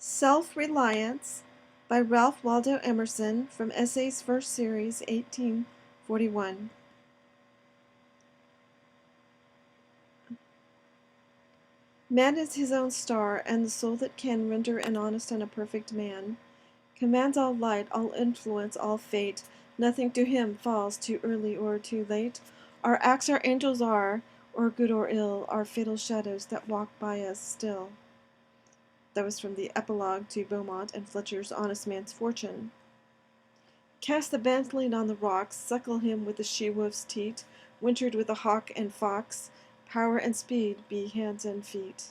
Self-Reliance by Ralph Waldo Emerson from Essays First Series, 1841. Man is his own star, and the soul that can render an honest and a perfect man. Commands all light, all influence, all fate. Nothing to him falls too early or too late. Our acts our angels are, or good or ill, are fatal shadows that walk by us still. That was from the epilogue to Beaumont and Fletcher's Honest Man's Fortune. Cast the bantling on the rocks, suckle him with the she-wolf's teat, wintered with the hawk and fox, power and speed be hands and feet.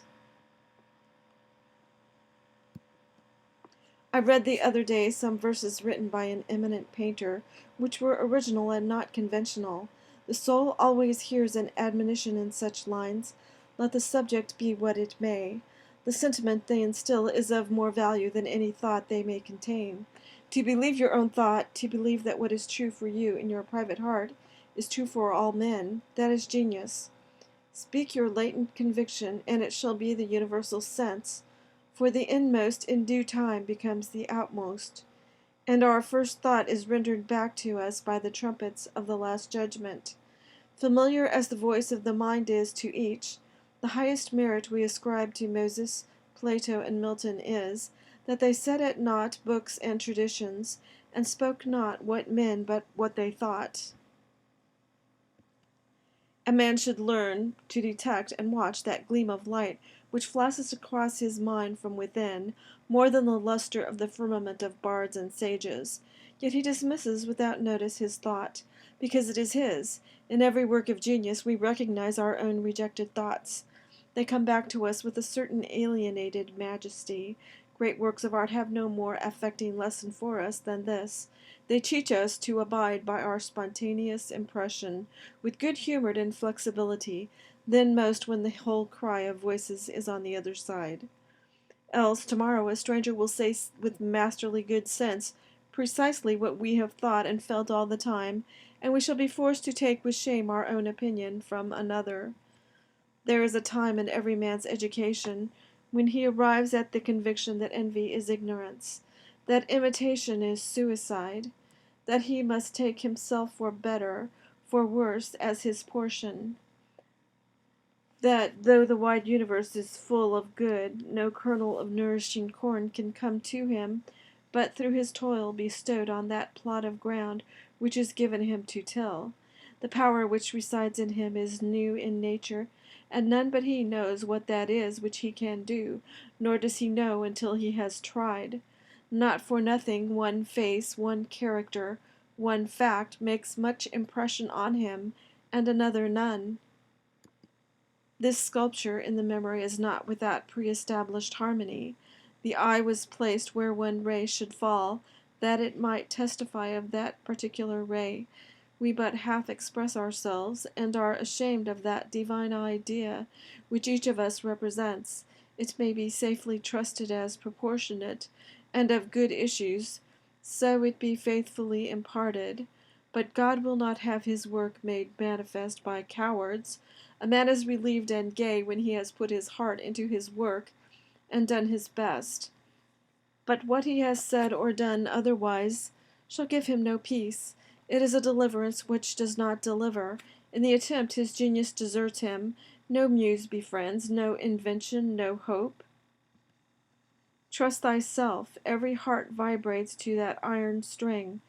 I read the other day some verses written by an eminent painter, which were original and not conventional. The soul always hears an admonition in such lines, let the subject be what it may. The sentiment they instill is of more value than any thought they may contain. To believe your own thought, to believe that what is true for you in your private heart is true for all men, that is genius. Speak your latent conviction, and it shall be the universal sense, for the inmost in due time becomes the outmost, and our first thought is rendered back to us by the trumpets of the last judgment. Familiar as the voice of the mind is to each, the highest merit we ascribe to Moses, Plato, and Milton is, that they set at naught books and traditions, and spoke not what men but what they thought. A man should learn to detect and watch that gleam of light which flashes across his mind from within, more than the luster of the firmament of bards and sages. Yet he dismisses without notice his thought, because it is his. In every work of genius we recognize our own rejected thoughts. They come back to us with a certain alienated majesty. Great works of art have no more affecting lesson for us than this. They teach us to abide by our spontaneous impression, with good-humored inflexibility, then most when the whole cry of voices is on the other side. Else, tomorrow a stranger will say with masterly good sense precisely what we have thought and felt all the time, and we shall be forced to take with shame our own opinion from another. There is a time in every man's education when he arrives at the conviction that envy is ignorance, that imitation is suicide, that he must take himself for better, for worse, as his portion, that though the wide universe is full of good, no kernel of nourishing corn can come to him, but through his toil bestowed on that plot of ground which is given him to till. The power which resides in him is new in nature, and none but he knows what that is which he can do, nor does he know until he has tried. Not for nothing one face, one character, one fact makes much impression on him, and another none. This sculpture in the memory is not without pre-established harmony. The eye was placed where one ray should fall, that it might testify of that particular ray. We but half express ourselves, and are ashamed of that divine idea which each of us represents. It may be safely trusted as proportionate, and of good issues, so it be faithfully imparted. But God will not have his work made manifest by cowards. A man is relieved and gay when he has put his heart into his work and done his best. But what he has said or done otherwise shall give him no peace. It is a deliverance which does not deliver. In the attempt his genius deserts him. No muse befriends, no invention, no hope. Trust thyself. Every heart vibrates to that iron string.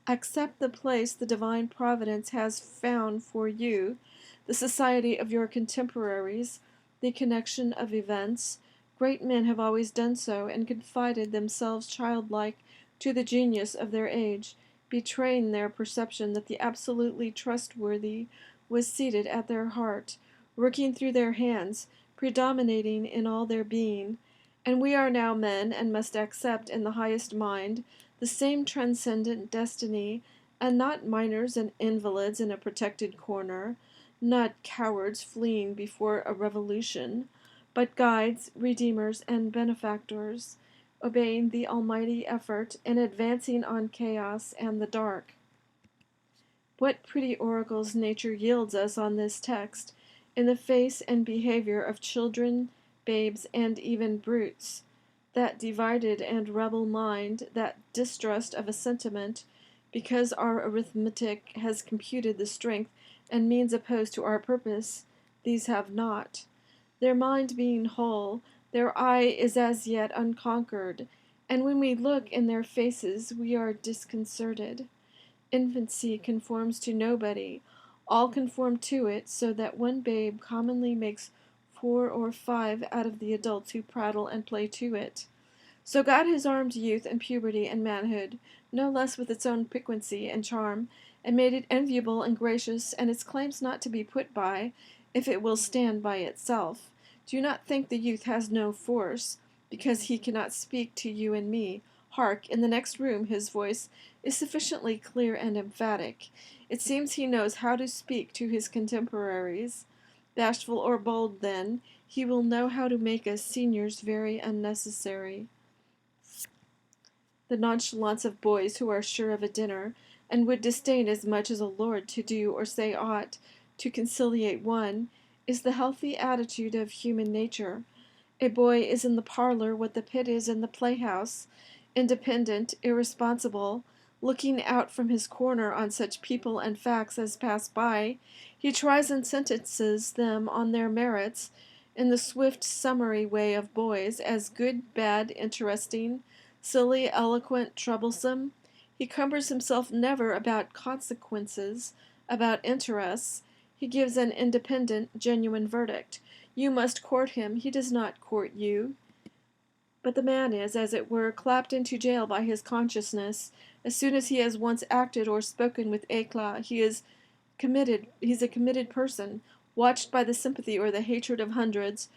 Accept the place the divine providence has found for you, the society of your contemporaries, the connection of events. Great men have always done so, and confided themselves childlike to the genius of their age, betraying their perception that the absolutely trustworthy was seated at their heart, working through their hands, predominating in all their being. And we are now men, and must accept in the highest mind the same transcendent destiny, and not minors and invalids in a protected corner, not cowards fleeing before a revolution, but guides, redeemers, and benefactors, obeying the almighty effort, and advancing on chaos and the dark. What pretty oracles nature yields us on this text, in the face and behavior of children, babes, and even brutes! that divided and rebel mind, that distrust of a sentiment, because our arithmetic has computed the strength and means opposed to our purpose, these have not. Their mind being whole, their eye is as yet unconquered, and when we look in their faces we are disconcerted. Infancy conforms to nobody, all conform to it, so that one babe commonly makes 4 or 5 out of the adults who prattle and play to it. So God has armed youth and puberty and manhood, no less with its own piquancy and charm, and made it enviable and gracious, and its claims not to be put by, if it will stand by itself. Do not think the youth has no force, because he cannot speak to you and me. Hark, in the next room his voice is sufficiently clear and emphatic. It seems he knows how to speak to his contemporaries. Bashful or bold, then, he will know how to make us seniors very unnecessary. The nonchalance of boys who are sure of a dinner, and would disdain as much as a lord to do or say aught to conciliate one, is the healthy attitude of human nature. A boy is in the parlor what the pit is in the playhouse, independent, irresponsible, looking out from his corner on such people and facts as pass by. He tries and sentences them on their merits, in the swift summary way of boys, as good, bad, interesting, silly, eloquent, troublesome. He cumbers himself never about consequences, about interests. He gives an independent, genuine verdict. You must court him, he does not court you. But the man is, as it were, clapped into jail by his consciousness. As soon as he has once acted or spoken with éclat, he's a committed person, watched by the sympathy or the hatred of hundreds,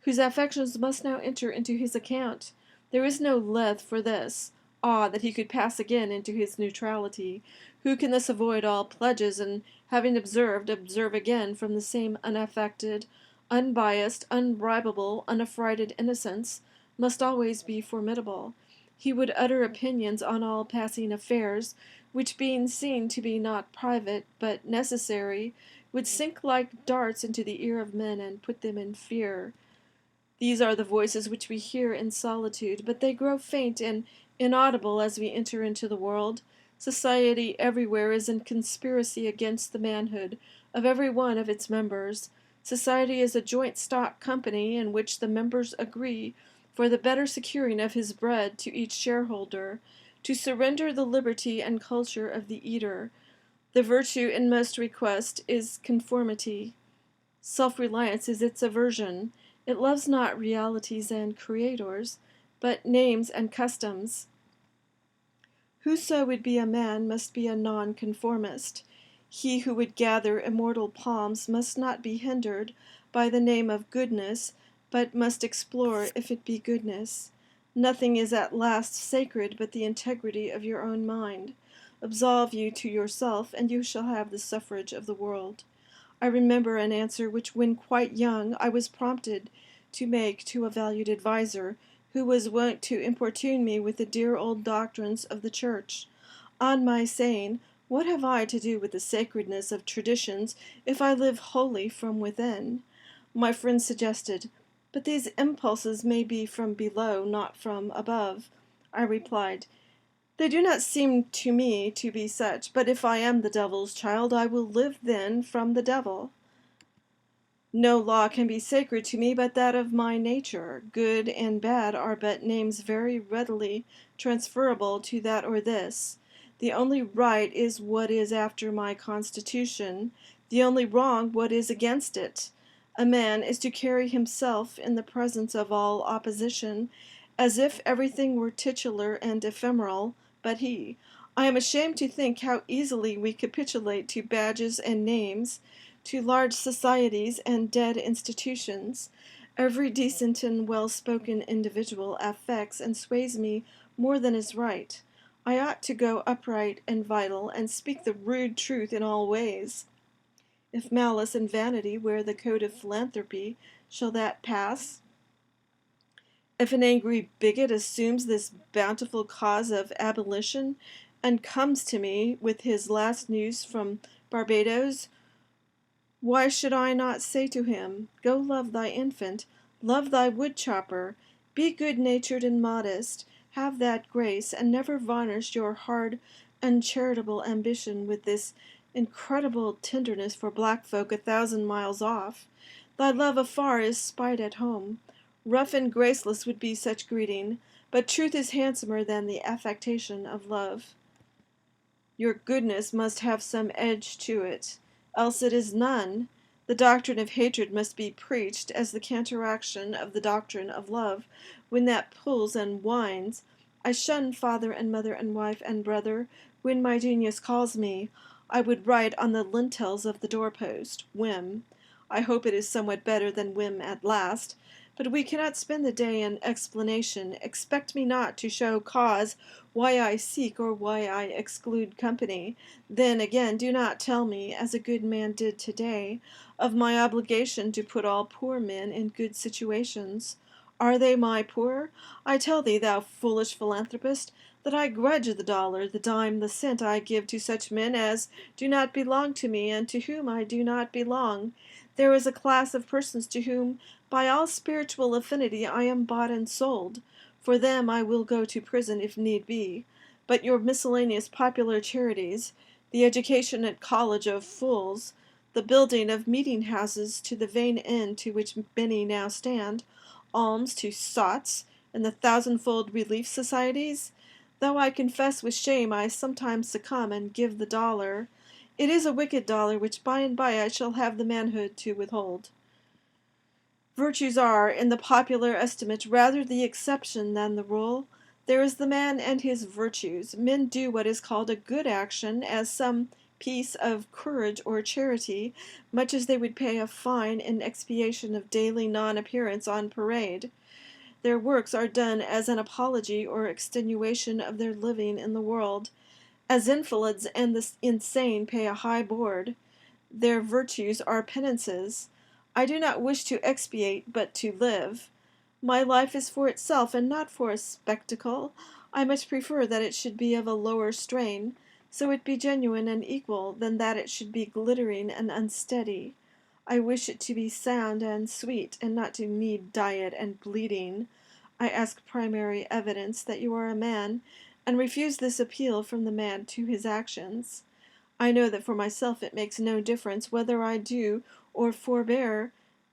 whose affections must now enter into his account. There is no lethe for this. Ah, that he could pass again into his neutrality. Who can thus avoid all pledges, and having observed, observe again from the same unaffected, unbiased, unbribable, unaffrighted innocence, must always be formidable. He would utter opinions on all passing affairs, which being seen to be not private, but necessary, would sink like darts into the ear of men and put them in fear. These are the voices which we hear in solitude, but they grow faint and inaudible as we enter into the world. Society everywhere is in conspiracy against the manhood of every one of its members. Society is a joint stock company in which the members agree, for the better securing of his bread to each shareholder, to surrender the liberty and culture of the eater. The virtue in most request is conformity. Self-reliance is its aversion. It loves not realities and creators, but names and customs. Whoso would be a man must be a nonconformist. He who would gather immortal palms must not be hindered by the name of goodness, but must explore if it be goodness. Nothing is at last sacred but the integrity of your own mind. Absolve you to yourself, and you shall have the suffrage of the world. I remember an answer which, when quite young, I was prompted to make to a valued adviser, who was wont to importune me with the dear old doctrines of the Church. On my saying, "What have I to do with the sacredness of traditions if I live wholly from within?" my friend suggested, "But these impulses may be from below, not from above." I replied, "They do not seem to me to be such, but if I am the devil's child, I will live then from the devil. No law can be sacred to me but that of my nature. Good and bad are but names very readily transferable to that or this. The only right is what is after my constitution, the only wrong what is against it. A man is to carry himself in the presence of all opposition, as if everything were titular and ephemeral, but he. I am ashamed to think how easily we capitulate to badges and names, to large societies and dead institutions. Every decent and well-spoken individual affects and sways me more than is right. I ought to go upright and vital, and speak the rude truth in all ways. If malice and vanity wear the coat of philanthropy, shall that pass? If an angry bigot assumes this bountiful cause of abolition, and comes to me with his last news from Barbados, why should I not say to him, "Go love thy infant, love thy wood chopper, Be good-natured and modest, have that grace, and never varnish your hard, uncharitable ambition with this incredible tenderness for black folk 1,000 miles off. Thy love afar is spite at home. Rough and graceless would be such greeting, but truth is handsomer than the affectation of love. Your goodness must have some edge to it, else it is none. The doctrine of hatred must be preached as the counteraction of the doctrine of love, when that pulls and whines. I shun father and mother and wife and brother. When my genius calls me, I would write on the lintels of the doorpost, whim. I hope it is somewhat better than whim at last. But we cannot spend the day in explanation. Expect me not to show cause why I seek or why I exclude company. Then again, do not tell me, as a good man did today, of my obligation to put all poor men in good situations. Are they my poor? I tell thee, thou foolish philanthropist, that I grudge the dollar, the dime, the cent I give to such men as do not belong to me and to whom I do not belong. There is a class of persons to whom, by all spiritual affinity, I am bought and sold. For them I will go to prison if need be. But your miscellaneous popular charities, the education at college of fools, the building of meeting-houses to the vain end to which many now stand, alms to sots, and the thousandfold relief societies, though I confess with shame I sometimes succumb and give the dollar, it is a wicked dollar which by and by I shall have the manhood to withhold. Virtues are, in the popular estimate, rather the exception than the rule. There is the man and his virtues. Men do what is called a good action as some piece of courage or charity, much as they would pay a fine in expiation of daily non-appearance on parade. Their works are done as an apology or extenuation of their living in the world. As invalids and the insane pay a high board, their virtues are penances. I do not wish to expiate, but to live. My life is for itself, and not for a spectacle. I much prefer that it should be of a lower strain, so it be genuine and equal, than that it should be glittering and unsteady. I wish it to be sound and sweet, and not to need diet and bleeding. I ask primary evidence that you are a man, and refuse this appeal from the man to his actions. I know that for myself it makes no difference whether I do or forbear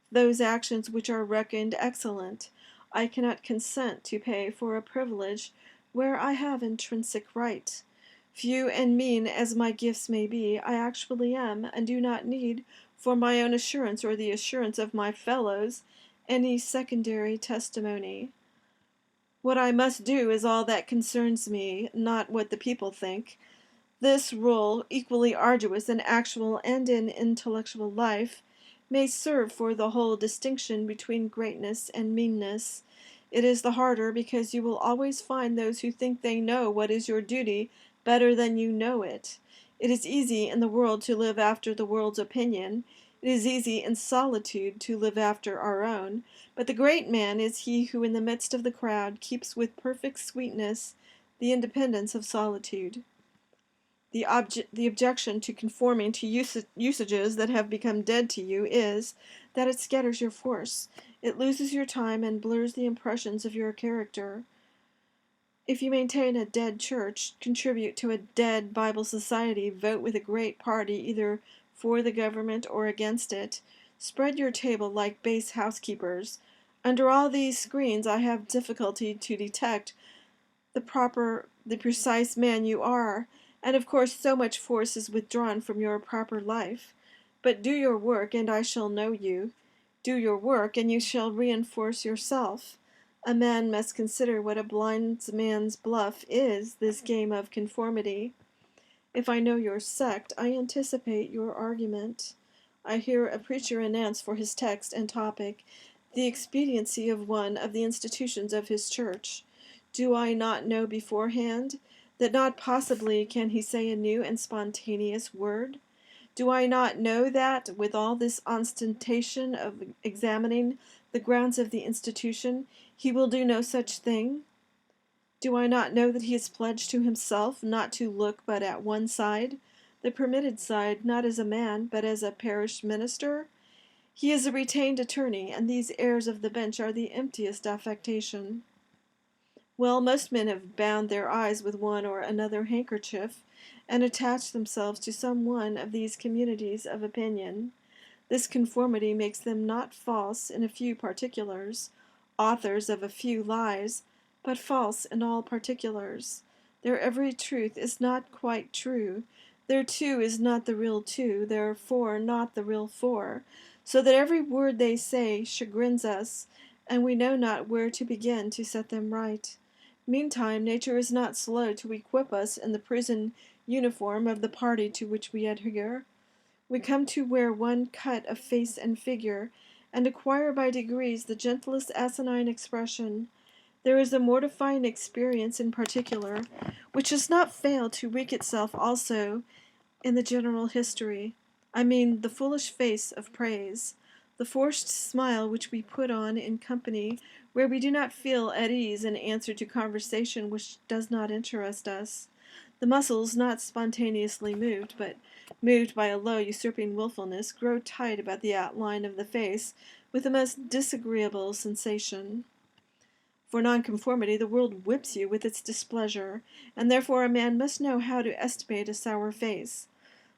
those actions which are reckoned excellent. I cannot consent to pay for a privilege where I have intrinsic right. Few and mean as my gifts may be, I actually am, and do not need, for my own assurance or the assurance of my fellows, any secondary testimony. What I must do is all that concerns me, not what the people think. This rule, equally arduous in actual and in intellectual life, may serve for the whole distinction between greatness and meanness. It is the harder because you will always find those who think they know what is your duty better than you know it. It is easy in the world to live after the world's opinion. It is easy in solitude to live after our own. But the great man is he who in the midst of the crowd keeps with perfect sweetness the independence of solitude. The objection to conforming to usages that have become dead to you is, that it scatters your force. It loses your time and blurs the impressions of your character. If you maintain a dead church, contribute to a dead Bible society, vote with a great party either for the government or against it, spread your table like base housekeepers. Under all these screens I have difficulty to detect the precise man you are, and of course so much force is withdrawn from your proper life. But do your work, and I shall know you. Do your work, and you shall reinforce yourself. A man must consider what a blind man's bluff is, this game of conformity. If I know your sect, I anticipate your argument. I hear a preacher announce for his text and topic the expediency of one of the institutions of his church. Do I not know beforehand that not possibly can he say a new and spontaneous word? Do I not know that, with all this ostentation of examining the grounds of the institution, he will do no such thing? Do I not know that he is pledged to himself not to look but at one side, the permitted side, not as a man, but as a parish minister? He is a retained attorney, and these airs of the bench are the emptiest affectation. Well, most men have bound their eyes with one or another handkerchief, and attached themselves to some one of these communities of opinion. This conformity makes them not false in a few particulars, authors of a few lies, but false in all particulars. Their every truth is not quite true. Their two is not the real two, their four not the real four, so that every word they say chagrins us, and we know not where to begin to set them right. Meantime, nature is not slow to equip us in the prison uniform of the party to which we adhere. We come to wear one cut of face and figure, and acquire by degrees the gentlest asinine expression. There is a mortifying experience in particular, which does not fail to wreak itself also in the general history. I mean the foolish face of praise, the forced smile which we put on in company where we do not feel at ease in answer to conversation which does not interest us. The muscles, not spontaneously moved, but moved by a low, usurping willfulness, grow tight about the outline of the face with the most disagreeable sensation. For nonconformity, the world whips you with its displeasure, and therefore a man must know how to estimate a sour face.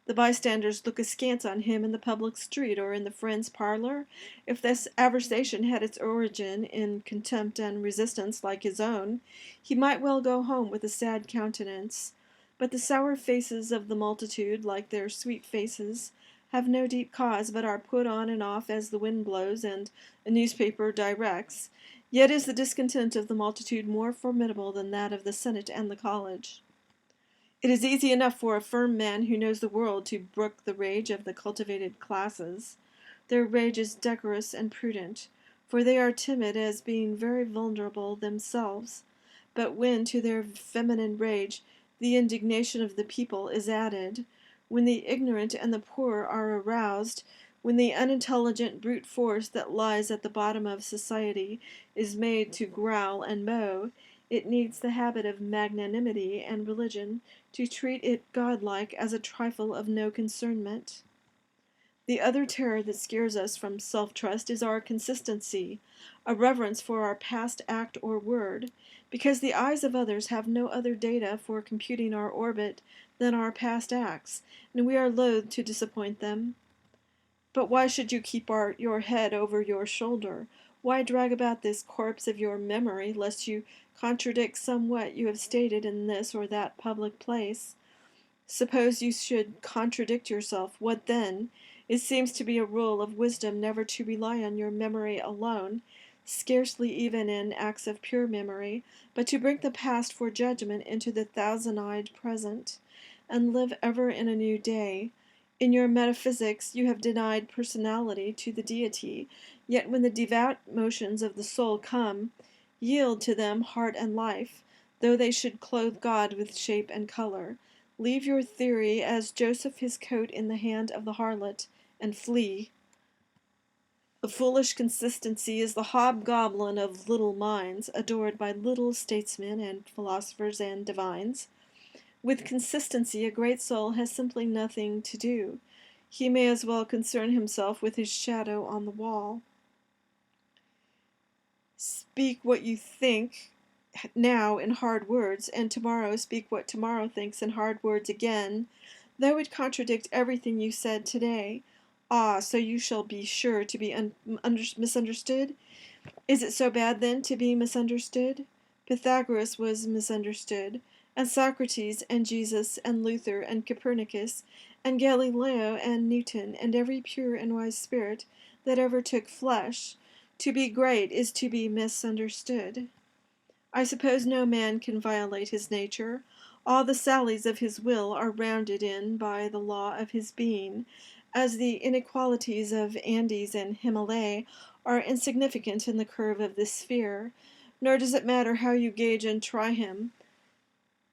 The bystanders look askance on him in the public street or in the friend's parlor. If this aversation had its origin in contempt and resistance like his own, he might well go home with a sad countenance. But the sour faces of the multitude, like their sweet faces, have no deep cause, but are put on and off as the wind blows and a newspaper directs. Yet is the discontent of the multitude more formidable than that of the Senate and the college. It is easy enough for a firm man who knows the world to brook the rage of the cultivated classes. Their rage is decorous and prudent, for they are timid as being very vulnerable themselves. But when to their feminine rage the indignation of the people is added, when the ignorant and the poor are aroused, when the unintelligent brute force that lies at the bottom of society is made to growl and mow, it needs the habit of magnanimity and religion to treat it godlike as a trifle of no concernment. The other terror that scares us from self-trust is our consistency, a reverence for our past act or word, because the eyes of others have no other data for computing our orbit than our past acts, and we are loath to disappoint them. But why should you keep your head over your shoulder? Why drag about this corpse of your memory, lest you contradict somewhat you have stated in this or that public place? Suppose you should contradict yourself, what then? It seems to be a rule of wisdom never to rely on your memory alone, scarcely even in acts of pure memory, but to bring the past for judgment into the thousand-eyed present, and live ever in a new day. In your metaphysics you have denied personality to the deity, yet when the devout motions of the soul come, yield to them heart and life, though they should clothe God with shape and color. Leave your theory as Joseph his coat in the hand of the harlot, and flee. The foolish consistency is the hobgoblin of little minds, adored by little statesmen and philosophers and divines. With consistency a great soul has simply nothing to do. He may as well concern himself with his shadow on the wall. Speak what you think now in hard words, and tomorrow speak what tomorrow thinks in hard words again, though it contradict everything you said today. Ah, so you shall be sure to be misunderstood? Is it so bad, then, to be misunderstood? Pythagoras was misunderstood, and Socrates, and Jesus, and Luther, and Copernicus, and Galileo, and Newton, and every pure and wise spirit that ever took flesh. To be great is to be misunderstood. I suppose no man can violate his nature. All the sallies of his will are rounded in by the law of his being, as the inequalities of Andes and Himalaya are insignificant in the curve of this sphere, nor does it matter how you gauge and try him.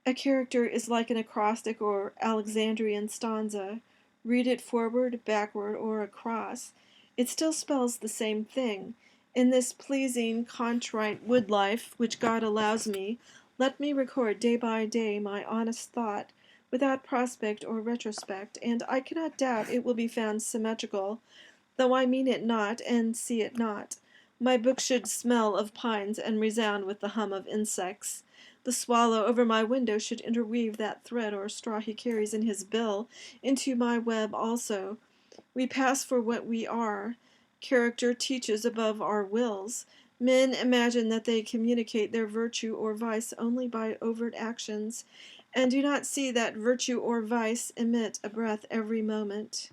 A character is like an acrostic or Alexandrian stanza. Read it forward, backward, or across. It still spells the same thing. In this pleasing, contrite wood life which God allows me, let me record day by day my honest thought, without prospect or retrospect, and I cannot doubt it will be found symmetrical, though I mean it not and see it not. My book should smell of pines and resound with the hum of insects. The swallow over my window should interweave that thread or straw he carries in his bill into my web also. We pass for what we are. Character teaches above our wills. Men imagine that they communicate their virtue or vice only by overt actions, and do not see that virtue or vice emit a breath every moment.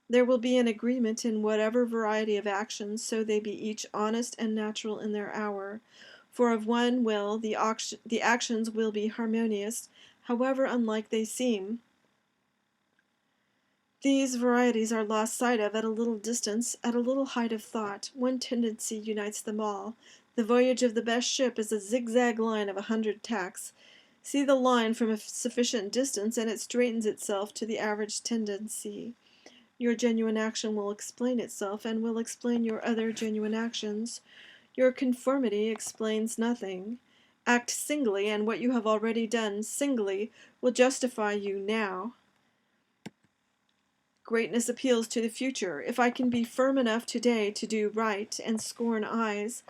There will be an agreement in whatever variety of actions, so they be each honest and natural in their hour. For of one will the actions will be harmonious, however unlike they seem. These varieties are lost sight of at a little distance, at a little height of thought. One tendency unites them all. The voyage of the best ship is a zigzag line of 100 tacks. See the line from a sufficient distance, and it straightens itself to the average tendency. Your genuine action will explain itself, and will explain your other genuine actions. Your conformity explains nothing. Act singly, and what you have already done singly will justify you now. Greatness appeals to the future. If I can be firm enough today to do right and scorn eyes,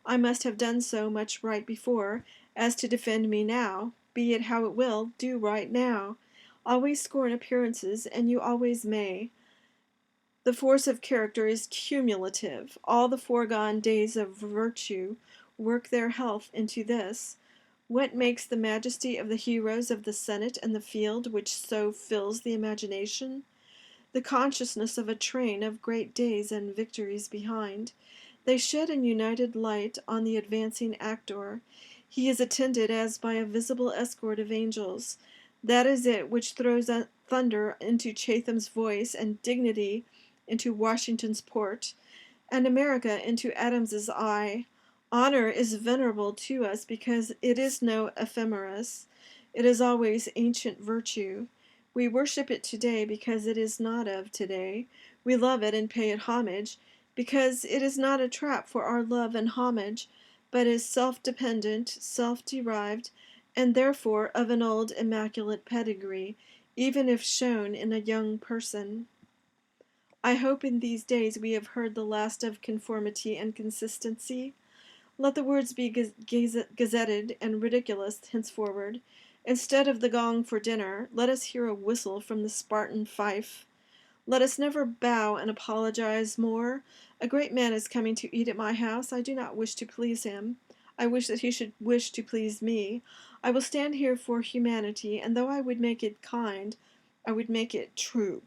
I must have done so much right before as to defend me now. Be it how it will, do right now. Always scorn appearances, and you always may. The force of character is cumulative. All the foregone days of virtue work their health into this. What makes the majesty of the heroes of the Senate and the field, which so fills the imagination? The consciousness of a train of great days and victories behind. They shed an united light on the advancing actor. He is attended as by a visible escort of angels. That is it which throws thunder into Chatham's voice, and dignity into Washington's port, and America into Adams's eye. Honor is venerable to us because it is no ephemeris. It is always ancient virtue. We worship it today because it is not of today. We love it and pay it homage because it is not a trap for our love and homage, but is self-dependent, self-derived, and therefore of an old immaculate pedigree, even if shown in a young person. I hope in these days we have heard the last of conformity and consistency. Let the words be gazetted and ridiculous henceforward. Instead of the gong for dinner, let us hear a whistle from the Spartan fife. Let us never bow and apologize more. A great man is coming to eat at my house. I do not wish to please him. I wish that he should wish to please me. I will stand here for humanity, and though I would make it kind, I would make it true.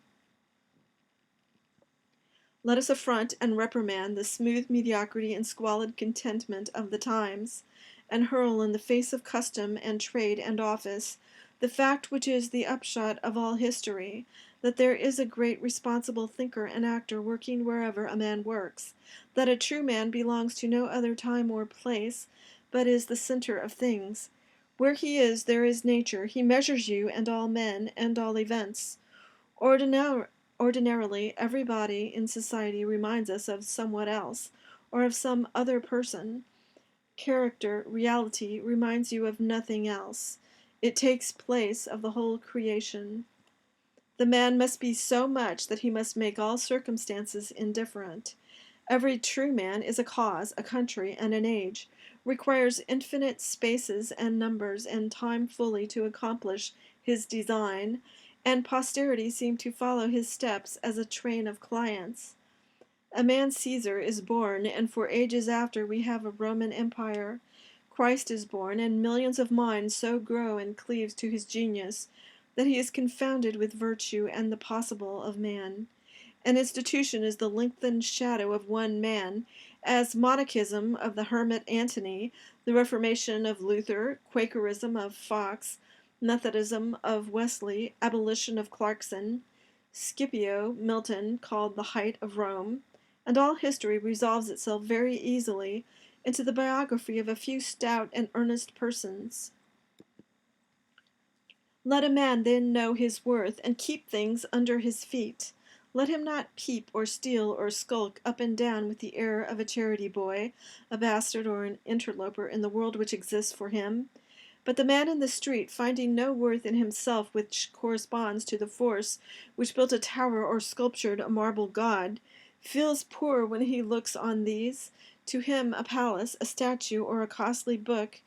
Let us affront and reprimand the smooth mediocrity and squalid contentment of the times, and hurl in the face of custom and trade and office the fact which is the upshot of all history, that there is a great responsible thinker and actor working wherever a man works, that a true man belongs to no other time or place, but is the center of things. Where he is, there is nature. He measures you and all men and all events. Ordinarily, everybody in society reminds us of somewhat else, or of some other person. Character, reality, reminds you of nothing else. It takes place of the whole creation. The man must be so much that he must make all circumstances indifferent. Every true man is a cause, a country, and an age, requires infinite spaces and numbers and time fully to accomplish his design, and posterity seem to follow his steps as a train of clients. A man Caesar is born, and for ages after we have a Roman Empire. Christ is born, and millions of minds so grow and cleave to his genius that he is confounded with virtue and the possible of man. An institution is the lengthened shadow of one man, as monachism of the hermit Antony, the Reformation of Luther, Quakerism of Fox, Methodism of Wesley, abolition of Clarkson, Scipio, Milton, called the height of Rome, and all history resolves itself very easily into the biography of a few stout and earnest persons. Let a man then know his worth, and keep things under his feet. Let him not peep or steal or skulk up and down with the air of a charity boy, a bastard or an interloper in the world which exists for him. But the man in the street, finding no worth in himself which corresponds to the force which built a tower or sculptured a marble god, feels poor when he looks on these. To him a palace, a statue, or a costly book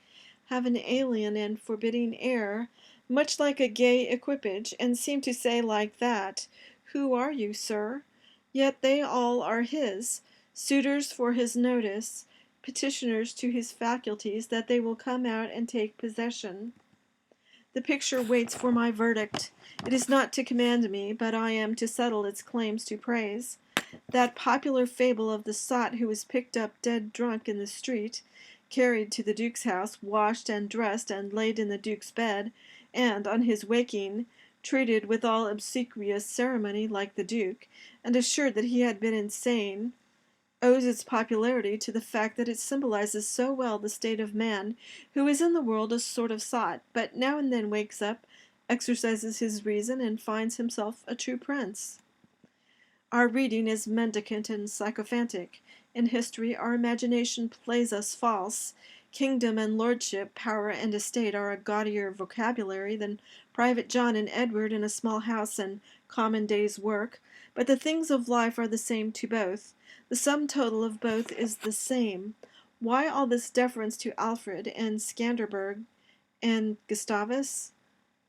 have an alien and forbidding air, much like a gay equipage, and seem to say like that, "Who are you, sir?" Yet they all are his, suitors for his notice, petitioners to his faculties that they will come out and take possession. The picture waits for my verdict. It is not to command me, but I am to settle its claims to praise. That popular fable of the sot who was picked up dead drunk in the street, carried to the Duke's house, washed and dressed and laid in the Duke's bed, and, on his waking, treated with all obsequious ceremony like the Duke, and assured that he had been insane, owes its popularity to the fact that it symbolizes so well the state of man, who is in the world a sort of sot, but now and then wakes up, exercises his reason, and finds himself a true prince. Our reading is mendicant and sycophantic. In history, our imagination plays us false. Kingdom and lordship, power and estate are a gaudier vocabulary than Private John and Edward in a small house and common day's work, but the things of life are the same to both. The sum total of both is the same. Why all this deference to Alfred and Scanderbeg and Gustavus?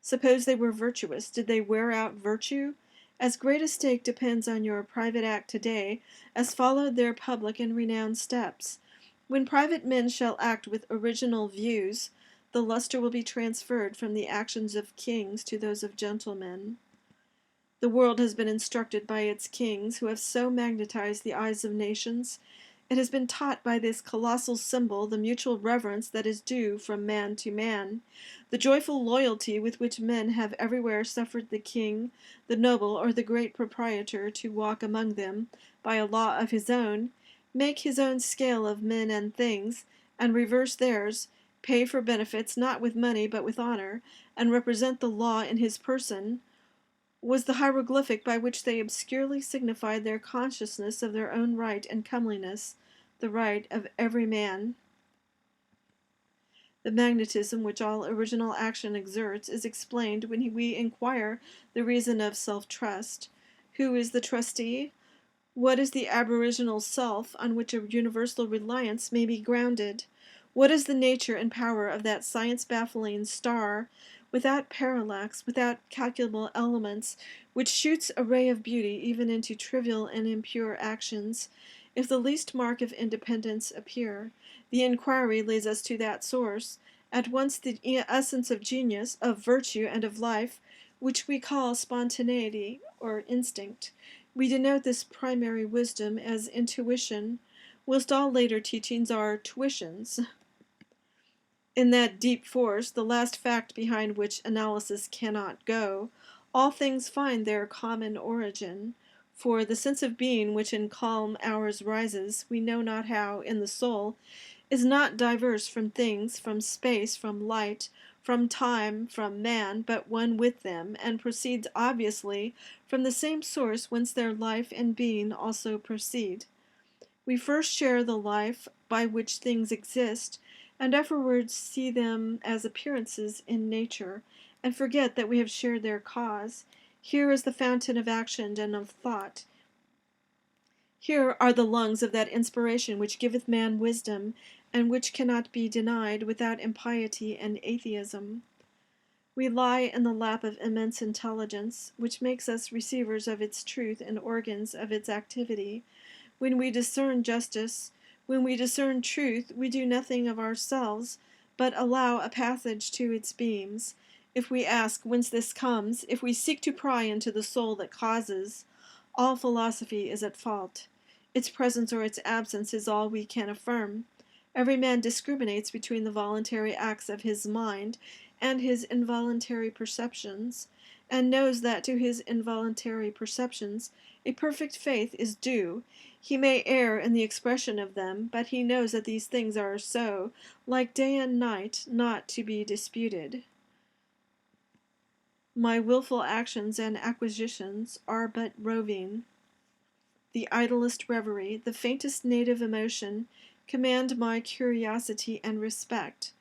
Suppose they were virtuous, did they wear out virtue? As great a stake depends on your private act today as followed their public and renowned steps. When private men shall act with original views, the luster will be transferred from the actions of kings to those of gentlemen. The world has been instructed by its kings, who have so magnetized the eyes of nations. It has been taught by this colossal symbol the mutual reverence that is due from man to man. The joyful loyalty with which men have everywhere suffered the king, the noble, or the great proprietor to walk among them, by a law of his own, make his own scale of men and things, and reverse theirs, pay for benefits not with money but with honor, and represent the law in his person, was the hieroglyphic by which they obscurely signified their consciousness of their own right and comeliness, the right of every man. The magnetism which all original action exerts is explained when we inquire the reason of self-trust. Who is the trustee? What is the aboriginal self on which a universal reliance may be grounded? What is the nature and power of that science-baffling star, without parallax, without calculable elements, which shoots a ray of beauty even into trivial and impure actions, if the least mark of independence appear? The inquiry leads us to that source, at once the essence of genius, of virtue, and of life, which we call spontaneity or instinct. We denote this primary wisdom as intuition, whilst all later teachings are tuitions. In that deep force, the last fact behind which analysis cannot go, all things find their common origin. For the sense of being which in calm hours rises, we know not how, in the soul, is not diverse from things, from space, from light, from time, from man, but one with them, and proceeds obviously from the same source whence their life and being also proceed. We first share the life by which things exist, and afterwards see them as appearances in nature, and forget that we have shared their cause. Here is the fountain of action and of thought. Here are the lungs of that inspiration which giveth man wisdom, and which cannot be denied without impiety and atheism. We lie in the lap of immense intelligence, which makes us receivers of its truth and organs of its activity. When we discern justice, when we discern truth, we do nothing of ourselves, but allow a passage to its beams. If we ask whence this comes, if we seek to pry into the soul that causes, all philosophy is at fault. Its presence or its absence is all we can affirm. Every man discriminates between the voluntary acts of his mind and his involuntary perceptions, and knows that to his involuntary perceptions a perfect faith is due. He may err in the expression of them, but he knows that these things are so, like day and night, not to be disputed. My wilful actions and acquisitions are but roving. The idlest reverie, the faintest native emotion, command my curiosity and respect.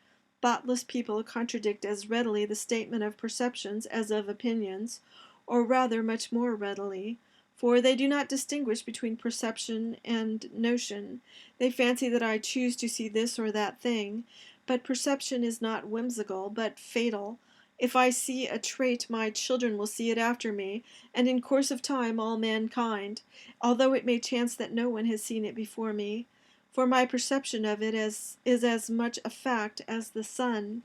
Thoughtless people contradict as readily the statement of perceptions as of opinions, or rather much more readily. For they do not distinguish between perception and notion. They fancy that I choose to see this or that thing, but perception is not whimsical, but fatal. If I see a trait, my children will see it after me, and in course of time all mankind, although it may chance that no one has seen it before me. For my perception of it is as much a fact as the sun.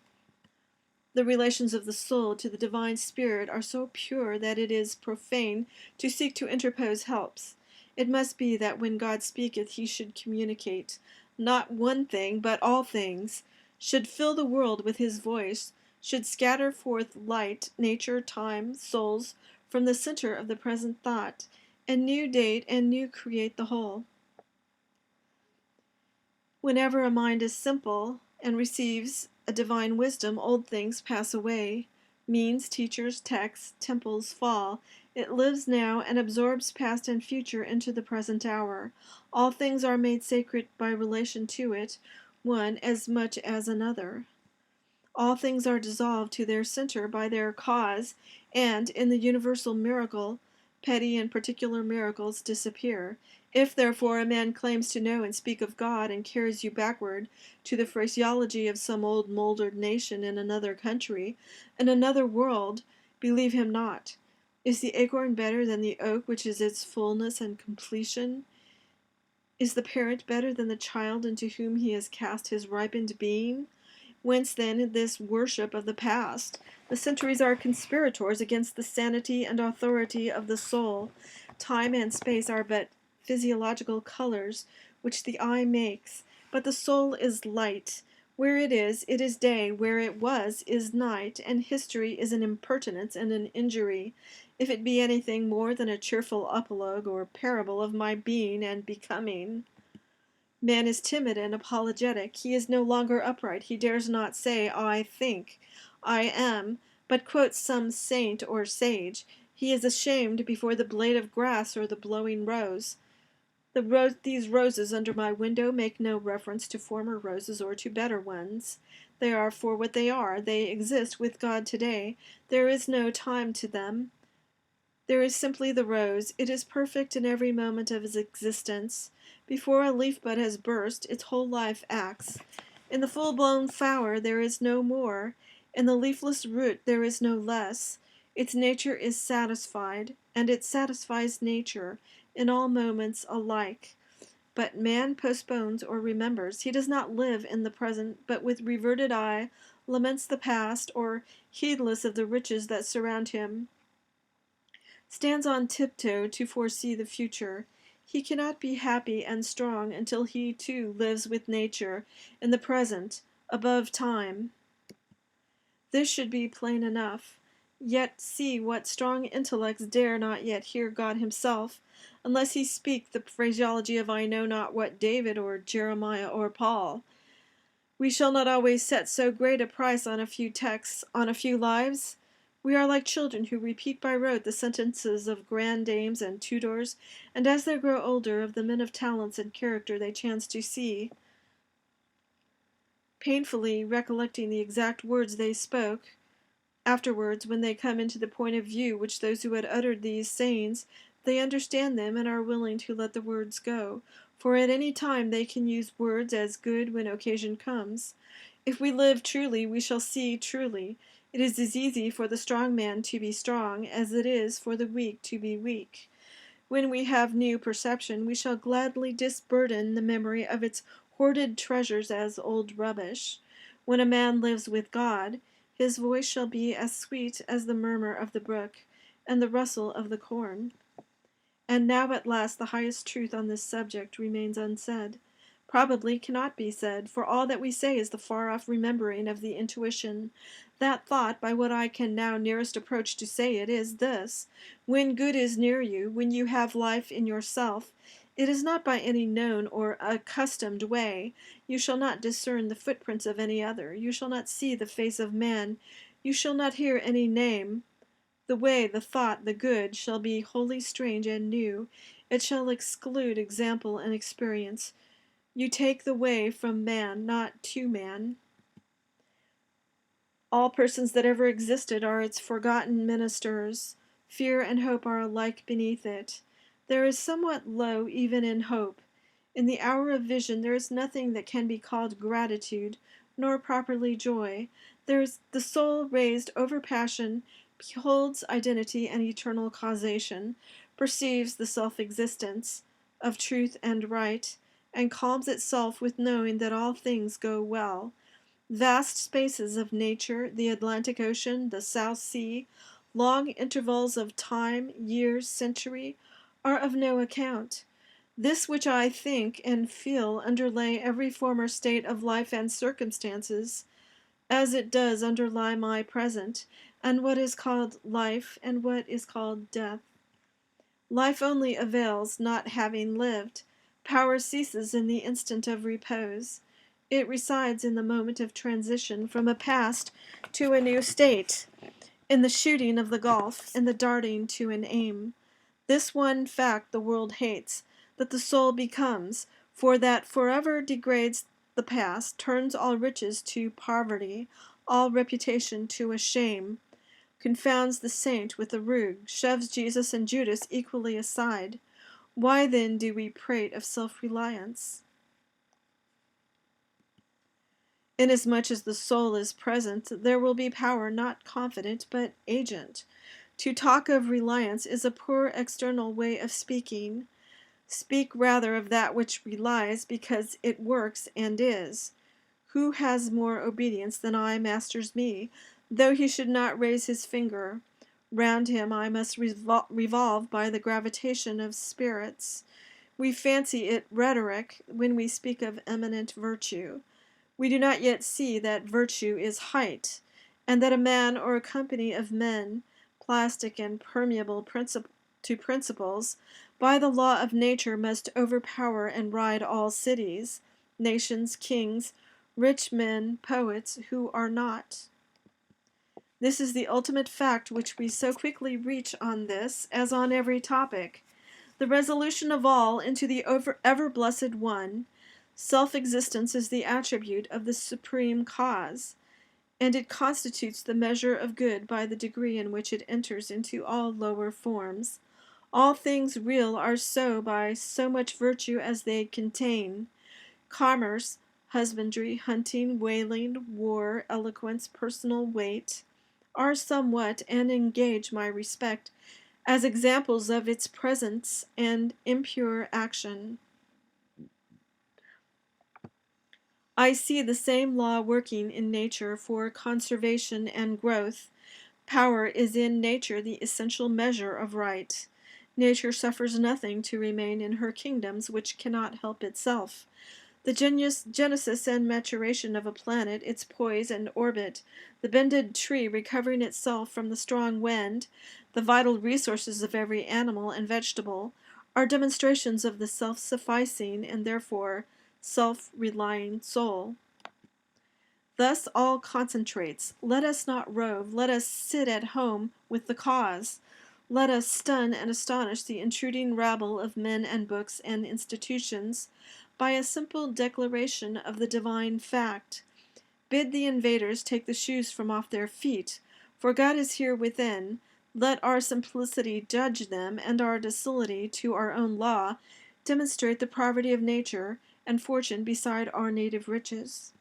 The relations of the soul to the divine spirit are so pure that it is profane to seek to interpose helps. It must be that when God speaketh he should communicate, not one thing, but all things, should fill the world with his voice, should scatter forth light, nature, time, souls, from the center of the present thought, and new date and new create the whole. Whenever a mind is simple and receives a divine wisdom, old things pass away. Means, teachers, texts, temples fall. It lives now and absorbs past and future into the present hour. All things are made sacred by relation to it, one as much as another. All things are dissolved to their center by their cause, and, in the universal miracle, petty and particular miracles disappear. If, therefore, a man claims to know and speak of God, and carries you backward to the phraseology of some old mouldered nation in another country, in another world, believe him not. Is the acorn better than the oak which is its fullness and completion? Is the parent better than the child into whom he has cast his ripened being? Whence, then, this worship of the past? The centuries are conspirators against the sanity and authority of the soul. Time and space are but physiological colors which the eye makes, but the soul is light. Where it is day. Where it was, is night, and history is an impertinence and an injury, if it be anything more than a cheerful apologue or parable of my being and becoming. Man is timid and apologetic. He is no longer upright. He dares not say, I think, I am, but quotes some saint or sage. He is ashamed before the blade of grass or the blowing rose. These roses under my window make no reference to former roses or to better ones. They are for what they are. They exist with God today. There is no time to them. There is simply the rose. It is perfect in every moment of its existence. Before a leaf bud has burst, its whole life acts. In the full-blown flower there is no more. In the leafless root there is no less. Its nature is satisfied, and it satisfies nature, in all moments alike. But man postpones or remembers. He does not live in the present, but with reverted eye laments the past, or, heedless of the riches that surround him, stands on tiptoe to foresee the future. He cannot be happy and strong until he too lives with nature, in the present, above time. This should be plain enough. Yet see what strong intellects dare not yet hear God himself, unless he speak the phraseology of I know not what David or Jeremiah or Paul. We shall not always set so great a price on a few texts, on a few lives. We are like children who repeat by rote the sentences of grandames and tutors, and as they grow older, of the men of talents and character they chance to see, painfully recollecting the exact words they spoke. Afterwards, when they come into the point of view which those who had uttered these sayings, they understand them and are willing to let the words go, for at any time they can use words as good when occasion comes. If we live truly, we shall see truly. It is as easy for the strong man to be strong as it is for the weak to be weak. When we have new perception, we shall gladly disburden the memory of its hoarded treasures as old rubbish. When a man lives with God, his voice shall be as sweet as the murmur of the brook and the rustle of the corn. And now at last the highest truth on this subject remains unsaid. Probably cannot be said, for all that we say is the far-off remembering of the intuition. That thought, by what I can now nearest approach to say it, is this: when good is near you, when you have life in yourself, it is not by any known or accustomed way. You shall not discern the footprints of any other. You shall not see the face of man. You shall not hear any name. The way, the thought, the good, shall be wholly strange and new. It shall exclude example and experience. You take the way from man, not to man. All persons that ever existed are its forgotten ministers. Fear and hope are alike beneath it. There is somewhat low even in hope. In the hour of vision there is nothing that can be called gratitude, nor properly joy. There is the soul raised over passion, beholds identity and eternal causation, perceives the self-existence of truth and right, and calms itself with knowing that all things go well. Vast spaces of nature, the Atlantic Ocean, the South Sea, long intervals of time, years, century, are of no account. This which I think and feel underlay every former state of life and circumstances, as it does underlie my present, and what is called life and what is called death. Life only avails, not having lived. Power ceases in the instant of repose. It resides in the moment of transition from a past to a new state, in the shooting of the gulf, in the darting to an aim. This one fact the world hates, that the soul becomes, for that forever degrades the past, turns all riches to poverty, all reputation to a shame, confounds the saint with the rogue, shoves Jesus and Judas equally aside. Why then do we prate of self-reliance? Inasmuch as the soul is present, there will be power not confident, but agent. To talk of reliance is a poor external way of speaking. Speak rather of that which relies, because it works and is. Who has more obedience than I masters me, though he should not raise his finger? Round him I must revolve by the gravitation of spirits. We fancy it rhetoric when we speak of eminent virtue. We do not yet see that virtue is height, and that a man or a company of men, plastic and permeable to principles, by the law of nature must overpower and ride all cities, nations, kings, rich men, poets, who are not. This is the ultimate fact which we so quickly reach on this, as on every topic. The resolution of all into the ever-blessed One. Self-existence is the attribute of the Supreme Cause, and it constitutes the measure of good by the degree in which it enters into all lower forms. All things real are so by so much virtue as they contain. Commerce, husbandry, hunting, whaling, war, eloquence, personal weight, are somewhat, and engage my respect, as examples of its presence and impure action. I see the same law working in nature for conservation and growth. Power is in nature the essential measure of right. Nature suffers nothing to remain in her kingdoms which cannot help itself. The genesis and maturation of a planet, its poise and orbit, the bended tree recovering itself from the strong wind, the vital resources of every animal and vegetable, are demonstrations of the self-sufficing and therefore self-relying soul. Thus all concentrates. Let us not rove, let us sit at home with the cause. Let us stun and astonish the intruding rabble of men and books and institutions by a simple declaration of the divine fact. Bid the invaders take the shoes from off their feet, for God is here within. Let our simplicity judge them, and our docility to our own law demonstrate the poverty of nature and fortune beside our native riches.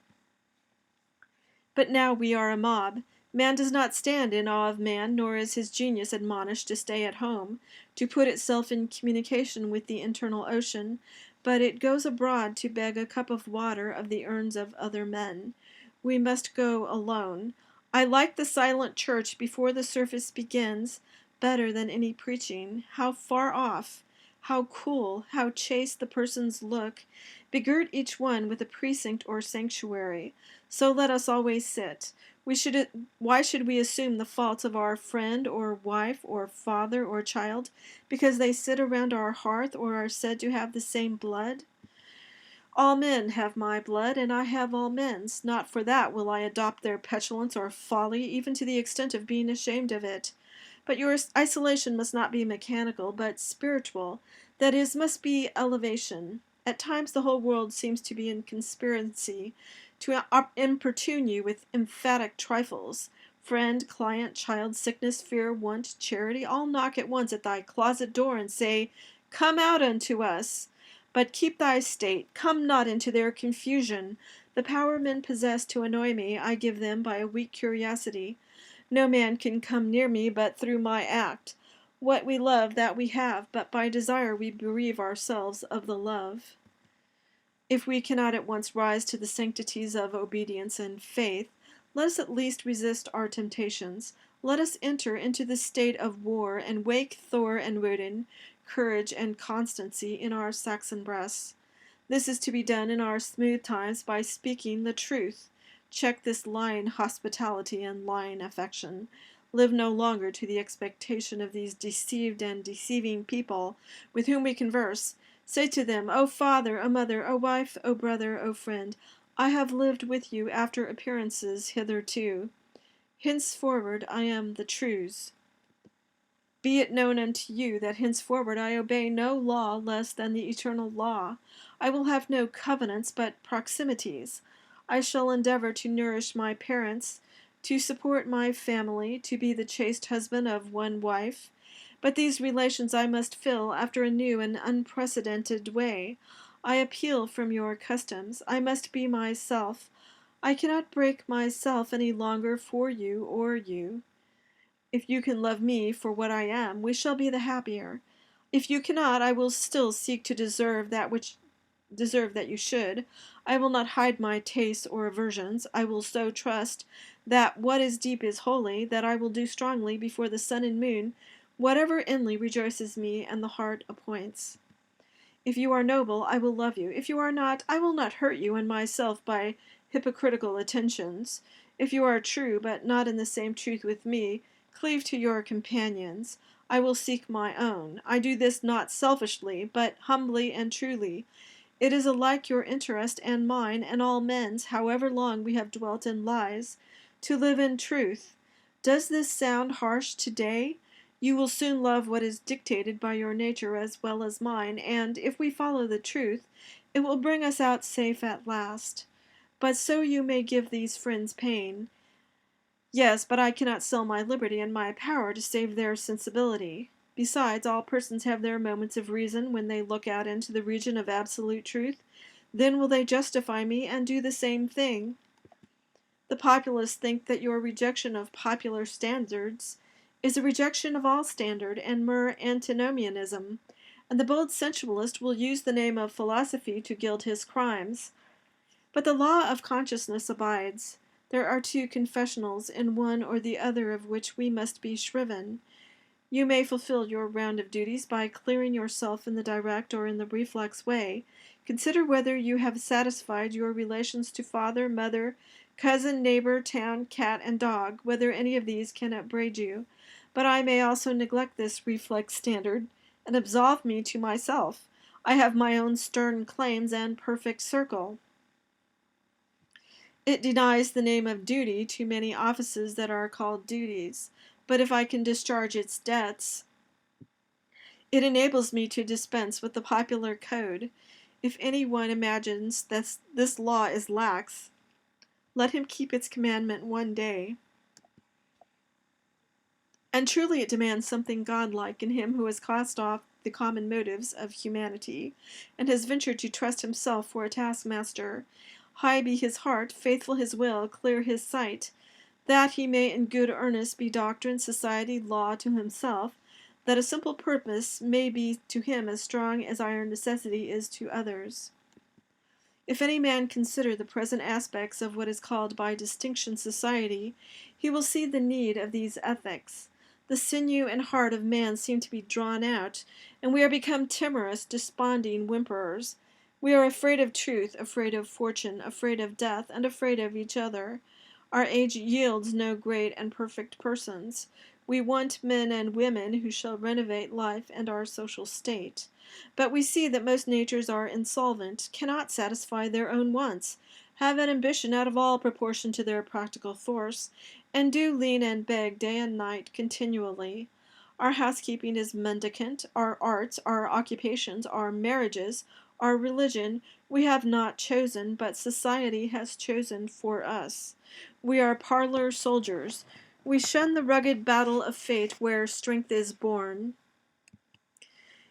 But now we are a mob. Man does not stand in awe of man, nor is his genius admonished to stay at home, to put itself in communication with the internal ocean, but it goes abroad to beg a cup of water of the urns of other men. We must go alone. I like the silent church before the service begins better than any preaching. How far off, how cool, how chaste the persons look. Begirt each one with a precinct or sanctuary. So let us always sit. Why should we assume the faults of our friend or wife or father or child because they sit around our hearth or are said to have the same blood? All men have my blood, and I have all men's. Not for that will I adopt their petulance or folly, even to the extent of being ashamed of it. But your isolation must not be mechanical, but spiritual. That is, must be elevation. At times the whole world seems to be in conspiracy to importune you with emphatic trifles. Friend, client, child, sickness, fear, want, charity, all knock at once at thy closet door and say, Come out unto us. But keep thy state, come not into their confusion. The power men possess to annoy me, I give them by a weak curiosity. No man can come near me but through my act. What we love, that we have, but by desire we bereave ourselves of the love. If we cannot at once rise to the sanctities of obedience and faith, let us at least resist our temptations. Let us enter into the state of war and wake Thor and Woden, courage and constancy in our Saxon breasts. This is to be done in our smooth times by speaking the truth. Check this lying hospitality and lying affection. Live no longer to the expectation of these deceived and deceiving people with whom we converse. Say to them, O father, O mother, O wife, O brother, O friend, I have lived with you after appearances hitherto. Henceforward I am the true's. Be it known unto you that henceforward I obey no law less than the eternal law. I will have no covenants but proximities. I shall endeavor to nourish my parents, to support my family, to be the chaste husband of one wife. But these relations I must fill after a new and unprecedented way. I appeal from your customs. I must be myself. I cannot break myself any longer for you or you. If you can love me for what I am, we shall be the happier. If you cannot, I will still seek to deserve that you should. I will not hide my tastes or aversions. I will so trust that what is deep is holy, that I will do strongly before the sun and moon whatever inly rejoices me and the heart appoints. If you are noble, I will love you. If you are not, I will not hurt you and myself by hypocritical attentions. If you are true, but not in the same truth with me, cleave to your companions. I will seek my own. I do this not selfishly, but humbly and truly. It is alike your interest and mine and all men's, however long we have dwelt in lies, to live in truth. Does this sound harsh today? You will soon love what is dictated by your nature as well as mine, and, if we follow the truth, it will bring us out safe at last. But so you may give these friends pain. Yes, but I cannot sell my liberty and my power to save their sensibility. Besides, all persons have their moments of reason when they look out into the region of absolute truth. Then will they justify me and do the same thing. The populace think that your rejection of popular standards is a rejection of all standard and mere antinomianism, and the bold sensualist will use the name of philosophy to gild his crimes. But the law of consciousness abides. There are two confessionals, in one or the other of which we must be shriven. You may fulfill your round of duties by clearing yourself in the direct or in the reflex way. Consider whether you have satisfied your relations to father, mother, cousin, neighbor, town, cat, and dog, whether any of these can upbraid you. But I may also neglect this reflex standard, and absolve me to myself. I have my own stern claims and perfect circle. It denies the name of duty to many offices that are called duties, but if I can discharge its debts, it enables me to dispense with the popular code. If any one imagines that this law is lax, let him keep its commandment one day. And truly it demands something godlike in him who has cast off the common motives of humanity, and has ventured to trust himself for a taskmaster. High be his heart, faithful his will, clear his sight, that he may in good earnest be doctrine, society, law to himself, that a simple purpose may be to him as strong as our necessity is to others. If any man consider the present aspects of what is called by distinction society, he will see the need of these ethics. The sinew and heart of man seem to be drawn out, and we are become timorous, desponding whimperers. We are afraid of truth, afraid of fortune, afraid of death, and afraid of each other. Our age yields no great and perfect persons. We want men and women who shall renovate life and our social state. But we see that most natures are insolvent, cannot satisfy their own wants, have an ambition out of all proportion to their practical force, and do lean and beg day and night continually. Our housekeeping is mendicant, our arts, our occupations, our marriages, our religion, we have not chosen, but society has chosen for us. We are parlor soldiers. We shun the rugged battle of fate where strength is born.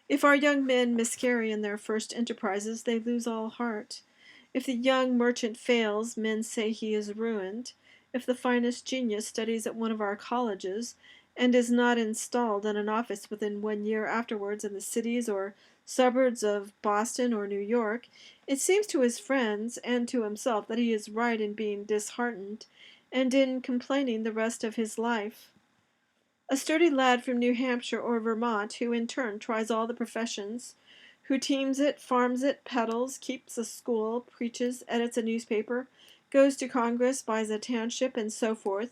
If our young men miscarry in their first enterprises, they lose all heart. If the young merchant fails, men say he is ruined. If the finest genius studies at one of our colleges, and is not installed in an office within 1 year afterwards in the cities or suburbs of Boston or New York, it seems to his friends and to himself that he is right in being disheartened, and in complaining the rest of his life. A sturdy lad from New Hampshire or Vermont, who in turn tries all the professions, who teams it, farms it, peddles, keeps a school, preaches, edits a newspaper, goes to Congress, buys a township, and so forth,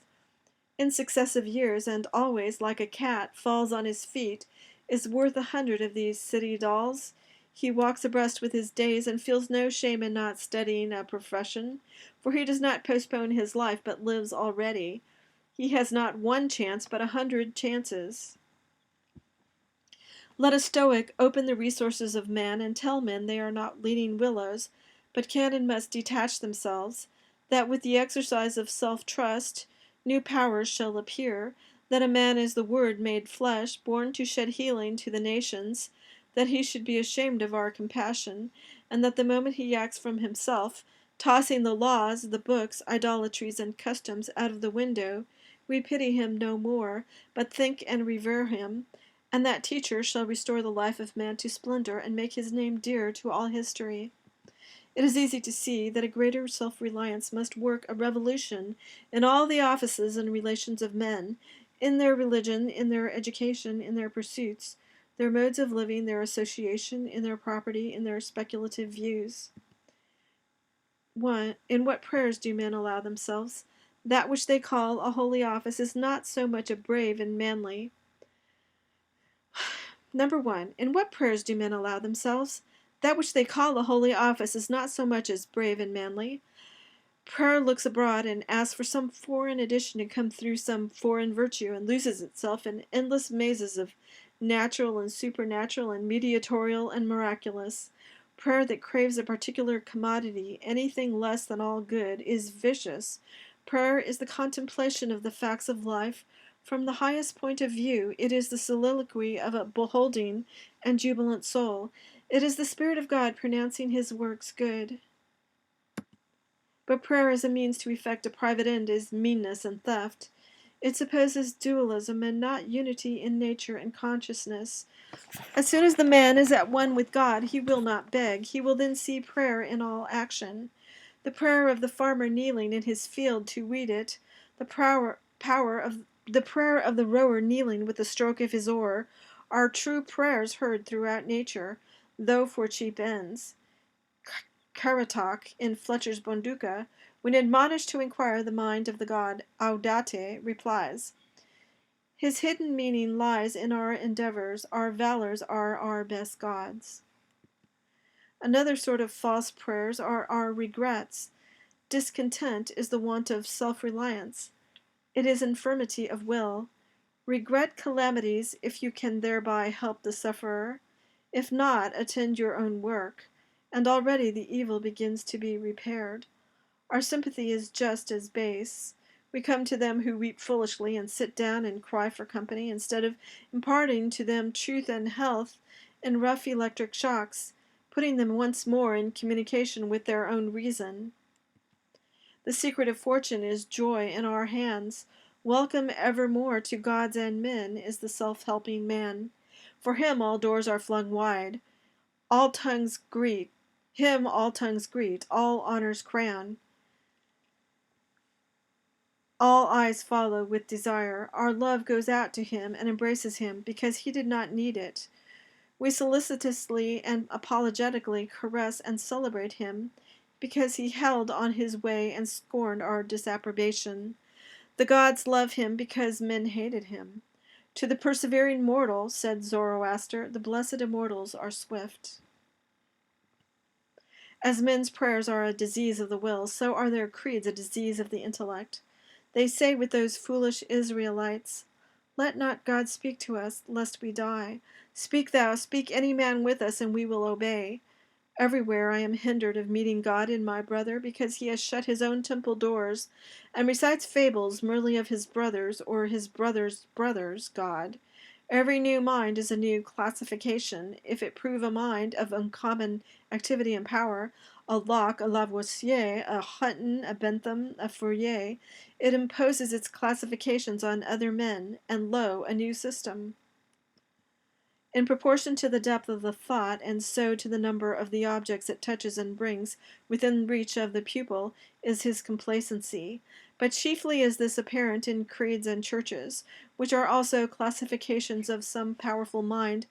in successive years, and always, like a cat, falls on his feet, is worth 100 of these city dolls. He walks abreast with his days, and feels no shame in not studying a profession, for he does not postpone his life, but lives already. He has not one chance, but 100 chances. Let a Stoic open the resources of men and tell men they are not leaning willows, but can and must detach themselves, that with the exercise of self-trust new powers shall appear, that a man is the Word made flesh, born to shed healing to the nations, that he should be ashamed of our compassion, and that the moment he acts from himself, tossing the laws, the books, idolatries, and customs out of the window, we pity him no more, but think and revere him, and that teacher shall restore the life of man to splendor and make his name dear to all history. It is easy to see that a greater self-reliance must work a revolution in all the offices and relations of men, in their religion, in their education, in their pursuits, their modes of living, their association, in their property, in their speculative views. 1. In what prayers do men allow themselves? That which they call a holy office is not so much a brave and manly. Number 1. In what prayers do men allow themselves? That which they call a holy office is not so much as brave and manly. Prayer looks abroad and asks for some foreign addition to come through some foreign virtue, and loses itself in endless mazes of natural and supernatural and mediatorial and miraculous. Prayer that craves a particular commodity, anything less than all good, is vicious. Prayer is the contemplation of the facts of life from the highest point of view. It is the soliloquy of a beholding and jubilant soul. It is the Spirit of God pronouncing his works good. But prayer as a means to effect a private end is meanness and theft. It supposes dualism and not unity in nature and consciousness. As soon as the man is at one with God, he will not beg. He will then see prayer in all action. The prayer of the farmer kneeling in his field to weed it, the prayer of the rower kneeling with the stroke of his oar, are true prayers heard throughout nature, though for cheap ends. Caradoc, in Fletcher's Bonduca, when admonished to inquire the mind of the god Audate, replies, his hidden meaning lies in our endeavors, our valors are our best gods. Another sort of false prayers are our regrets. Discontent is the want of self-reliance. It is infirmity of will. Regret calamities if you can thereby help the sufferer. If not, attend your own work, and already the evil begins to be repaired. Our sympathy is just as base. We come to them who weep foolishly and sit down and cry for company, instead of imparting to them truth and health in rough electric shocks, putting them once more in communication with their own reason. The secret of fortune is joy in our hands. Welcome evermore to gods and men is the self-helping man. For him all doors are flung wide. All tongues greet. Him all tongues greet. All honors crown. All eyes follow with desire. Our love goes out to him and embraces him because he did not need it. We solicitously and apologetically caress and celebrate him because he held on his way and scorned our disapprobation. The gods love him because men hated him. To the persevering mortal, said Zoroaster, the blessed immortals are swift. As men's prayers are a disease of the will, so are their creeds a disease of the intellect. They say with those foolish Israelites, let not God speak to us, lest we die. Speak thou, speak any man with us, and we will obey. Everywhere I am hindered of meeting God in my brother, because he has shut his own temple doors, and recites fables merely of his brother's, or his brother's brother's God. Every new mind is a new classification. If it prove a mind of uncommon activity and power, a Locke, a Lavoisier, a Hutton, a Bentham, a Fourier, it imposes its classifications on other men, and lo, a new system. In proportion to the depth of the thought, and so to the number of the objects it touches and brings within reach of the pupil, is his complacency. But chiefly is this apparent in creeds and churches, which are also classifications of some powerful mind,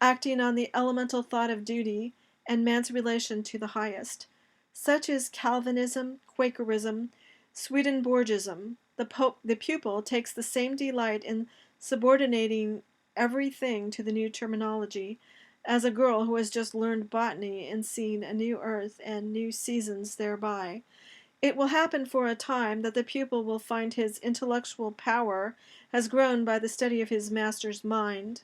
acting on the elemental thought of duty and man's relation to the highest. Such is Calvinism, Quakerism, Swedenborgism. The pupil takes the same delight in subordinating everything to the new terminology, as a girl who has just learned botany and seen a new earth and new seasons thereby. It will happen for a time that the pupil will find his intellectual power has grown by the study of his master's mind.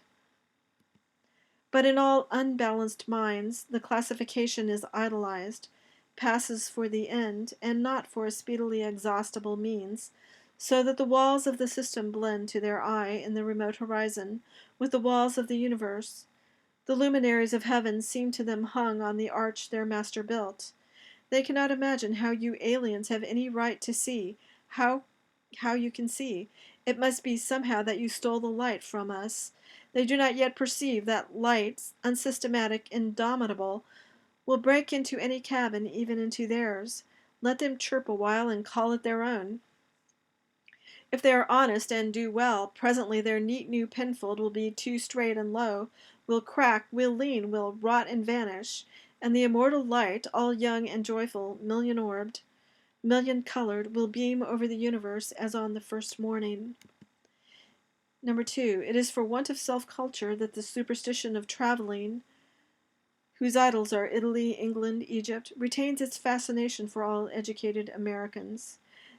But in all unbalanced minds, the classification is idolized, passes for the end, and not for a speedily exhaustible means, so that the walls of the system blend to their eye in the remote horizon with the walls of the universe. The luminaries of heaven seem to them hung on the arch their master built. They cannot imagine how you aliens have any right to see, how you can see. It must be somehow that you stole the light from us. They do not yet perceive that light, unsystematic, indomitable, will break into any cabin, even into theirs. Let them chirp a while and call it their own. If they are honest and do well, presently their neat new pinfold will be too straight and low, will crack, will lean, will rot and vanish, and the immortal light, all young and joyful, million-orbed, million-colored, will beam over the universe as on the first morning. Number 2, it is for want of self-culture that the superstition of traveling, whose idols are Italy, England, Egypt, retains its fascination for all educated Americans.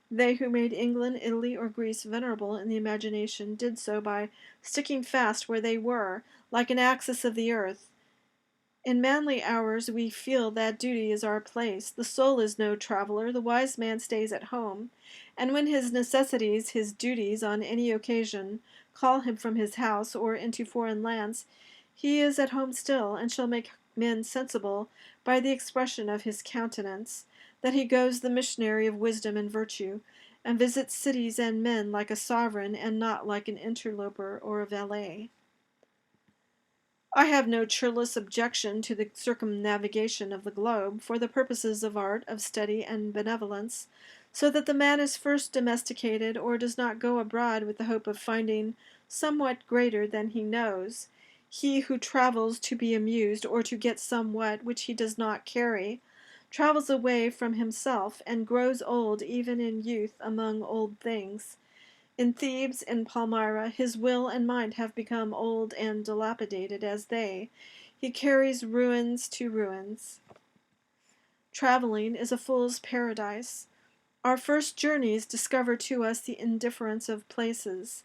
They who made England, Italy, or Greece venerable in the imagination did so by sticking fast where they were, like an axis of the earth. In manly hours we feel that duty is our place. The soul is no traveler, the wise man stays at home, and when his necessities, his duties, on any occasion, call him from his house or into foreign lands, he is at home still, and shall make men sensible, by the expression of his countenance, that he goes the missionary of wisdom and virtue, and visits cities and men like a sovereign, and not like an interloper or a valet. I have no churlish objection to the circumnavigation of the globe for the purposes of art, of study, and benevolence, so that the man is first domesticated, or does not go abroad with the hope of finding somewhat greater than he knows. He who travels to be amused, or to get somewhat which he does not carry, travels away from himself, and grows old even in youth among old things. In Thebes, in Palmyra, his will and mind have become old and dilapidated as they. He carries ruins to ruins. Traveling is a fool's paradise. Our first journeys discover to us the indifference of places.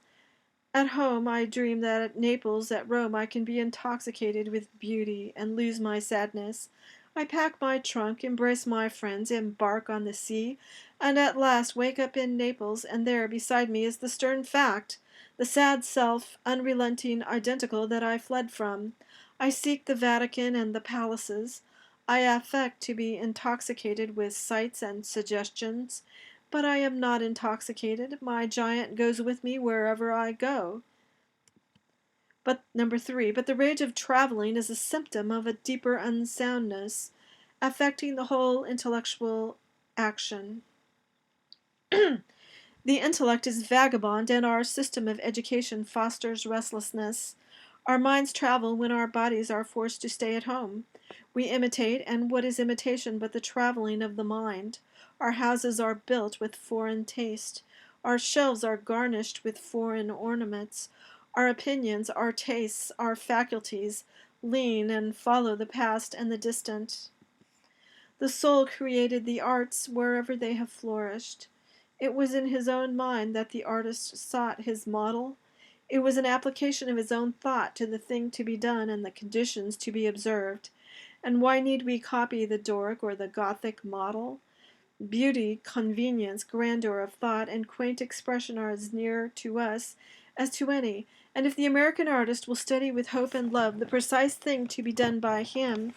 At home I dream that at Naples, at Rome, I can be intoxicated with beauty and lose my sadness. I pack my trunk, embrace my friends, embark on the sea, and at last wake up in Naples, and there beside me is the stern fact, the sad self, unrelenting, identical, that I fled from. I seek the Vatican and the palaces. I affect to be intoxicated with sights and suggestions, but I am not intoxicated. My giant goes with me wherever I go. But number 3, but the rage of traveling is a symptom of a deeper unsoundness, affecting the whole intellectual action. The intellect is vagabond, and our system of education fosters restlessness. Our minds travel when our bodies are forced to stay at home. We imitate, and what is imitation but the traveling of the mind? Our houses are built with foreign taste. Our shelves are garnished with foreign ornaments. Our opinions, our tastes, our faculties lean and follow the past and the distant. The soul created the arts wherever they have flourished. It was in his own mind that the artist sought his model. It was an application of his own thought to the thing to be done and the conditions to be observed. And why need we copy the Doric or the Gothic model? Beauty, convenience, grandeur of thought, and quaint expression are as near to us as to any, and if the American artist will study with hope and love the precise thing to be done by him,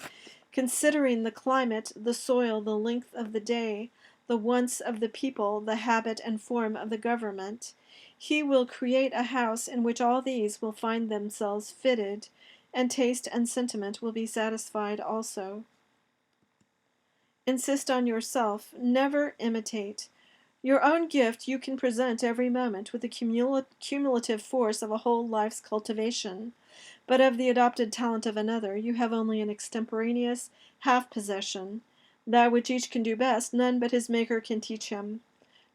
considering the climate, the soil, the length of the day, the wants of the people, the habit and form of the government, he will create a house in which all these will find themselves fitted, and taste and sentiment will be satisfied also. Insist on yourself. Never imitate. Your own gift you can present every moment with the cumulative force of a whole life's cultivation, but of the adopted talent of another you have only an extemporaneous half-possession. That which each can do best, none but his Maker can teach him.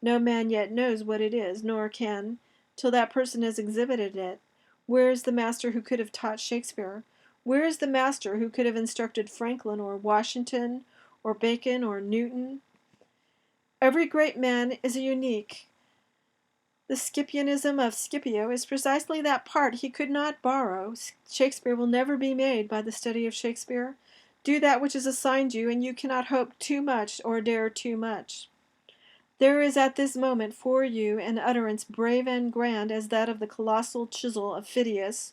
No man yet knows what it is, nor can, till that person has exhibited it. Where is the master who could have taught Shakespeare? Where is the master who could have instructed Franklin, or Washington, or Bacon, or Newton? Every great man is a unique. The Scipianism of Scipio is precisely that part he could not borrow. Shakespeare will never be made by the study of Shakespeare. Do that which is assigned you, and you cannot hope too much or dare too much. There is at this moment for you an utterance brave and grand as that of the colossal chisel of Phidias,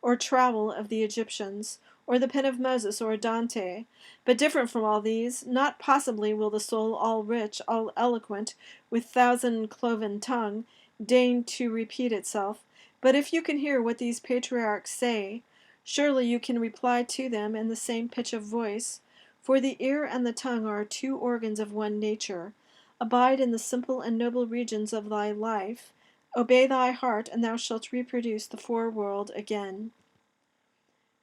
or trowel of the Egyptians, or the pen of Moses or Dante, but different from all these. Not possibly will the soul, all rich, all eloquent, with thousand-cloven tongue, deign to repeat itself, but if you can hear what these patriarchs say, surely you can reply to them in the same pitch of voice, for the ear and the tongue are two organs of one nature. Abide in the simple and noble regions of thy life. Obey thy heart, and thou shalt reproduce the foreworld again.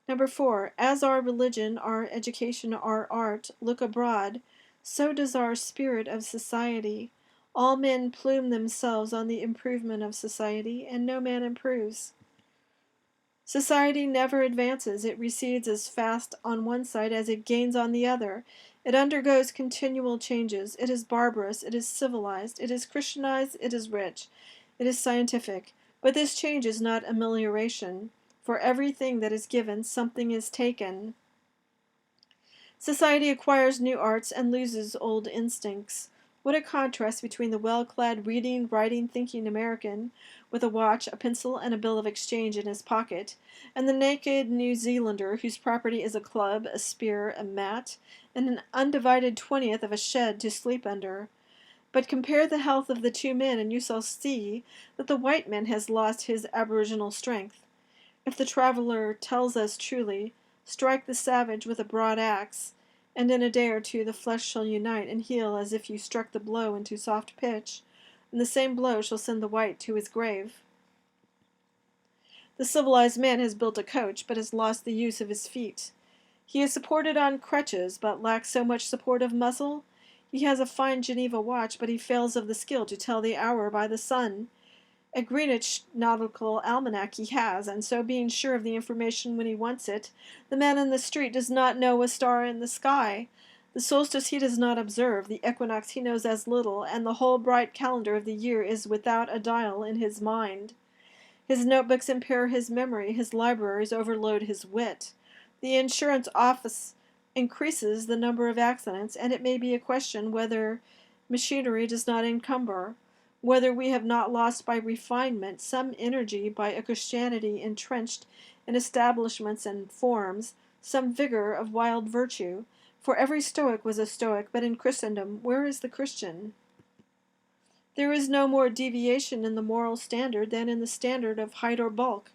Number 4. As our religion, our education, our art look abroad, so does our spirit of society. All men plume themselves on the improvement of society, and no man improves. Society never advances. It recedes as fast on one side as it gains on the other. It undergoes continual changes. It is barbarous. It is civilized. It is Christianized. It is rich. It is scientific. But this change is not amelioration. For everything that is given, something is taken. Society acquires new arts and loses old instincts. What a contrast between the well-clad, reading, writing, thinking American, with a watch, a pencil, and a bill of exchange in his pocket, and the naked New Zealander whose property is a club, a spear, a mat, and an undivided 20th of a shed to sleep under. But compare the health of the two men, and you shall see that the white man has lost his aboriginal strength. If the traveler tells us truly, strike the savage with a broad axe, and in a day or two the flesh shall unite and heal as if you struck the blow into soft pitch, and the same blow shall send the white to his grave. The civilized man has built a coach, but has lost the use of his feet. He is supported on crutches, but lacks so much support of muscle. He has a fine Geneva watch, but he fails of the skill to tell the hour by the sun. A Greenwich nautical almanac he has, and so being sure of the information when he wants it, the man in the street does not know a star in the sky. The solstice he does not observe, the equinox he knows as little, and the whole bright calendar of the year is without a dial in his mind. His notebooks impair his memory, his libraries overload his wit. The insurance office increases the number of accidents, and it may be a question whether machinery does not encumber, whether we have not lost by refinement some energy, by a Christianity entrenched in establishments and forms, some vigor of wild virtue. For every Stoic was a Stoic, but in Christendom, where is the Christian? There is no more deviation in the moral standard than in the standard of height or bulk.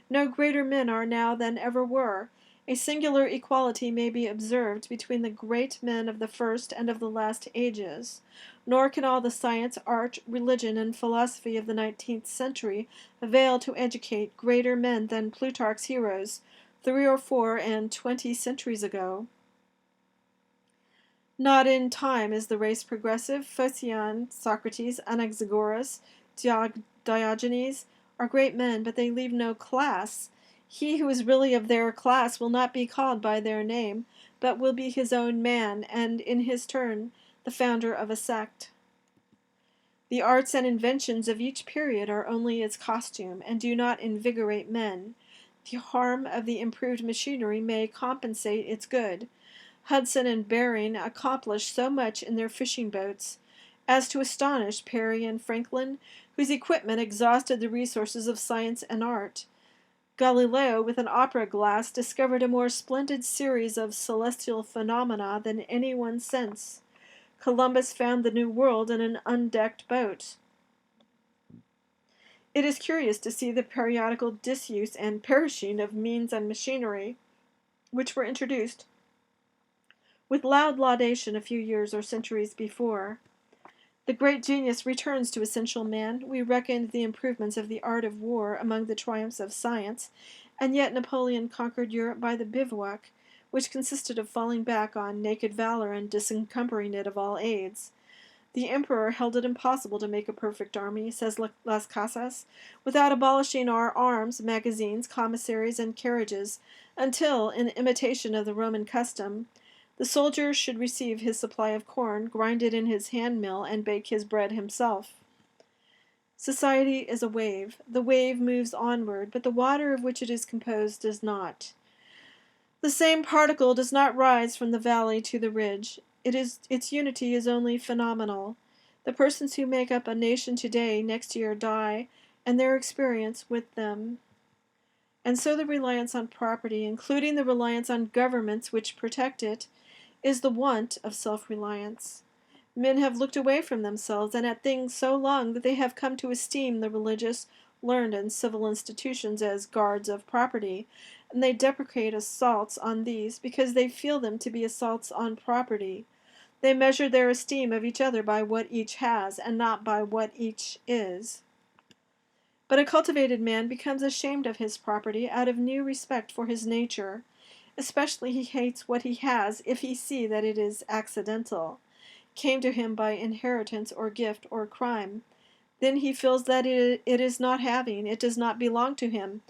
No greater men are now than ever were. A singular equality may be observed between the great men of the first and of the last ages, nor can all the science, art, religion, and philosophy of the 19th century avail to educate greater men than Plutarch's heroes 3 or 4 and 20 centuries ago. Not in time is the race progressive. Phocion, Socrates, Anaxagoras, Diogenes are great men, but they leave no class. He who is really of their class will not be called by their name, but will be his own man, and in his turn the founder of a sect. The arts and inventions of each period are only its costume, and do not invigorate men. The harm of the improved machinery may compensate its good, Hudson and Bering accomplished so much in their fishing boats as to astonish Perry and Franklin, whose equipment exhausted the resources of science and art. Galileo, with an opera glass, discovered a more splendid series of celestial phenomena than anyone since. Columbus found the New World in an undecked boat. It is curious to see the periodical disuse and perishing of means and machinery, which were introduced with loud laudation a few years or centuries before. The great genius returns to essential man. We reckoned the improvements of the art of war among the triumphs of science, and yet Napoleon conquered Europe by the bivouac, which consisted of falling back on naked valor and disencumbering it of all aids. The emperor held it impossible to make a perfect army, says Las Casas, without abolishing our arms, magazines, commissaries, and carriages, until, in imitation of the Roman custom, the soldier should receive his supply of corn, grind it in his hand mill, and bake his bread himself. Society is a wave. The wave moves onward, but the water of which it is composed does not. The same particle does not rise from the valley to the ridge. Its unity is only phenomenal. The persons who make up a nation today, next year die, and their experience with them. And so the reliance on property, including the reliance on governments which protect it, is the want of self-reliance. Men have looked away from themselves and at things so long that they have come to esteem the religious, learned, and civil institutions as guards of property, and they deprecate assaults on these because they feel them to be assaults on property. They measure their esteem of each other by what each has, and not by what each is. But a cultivated man becomes ashamed of his property out of new respect for his nature. Especially he hates what he has if he see that it is accidental, came to him by inheritance or gift or crime. Then he feels that it is not having, it does not belong to him,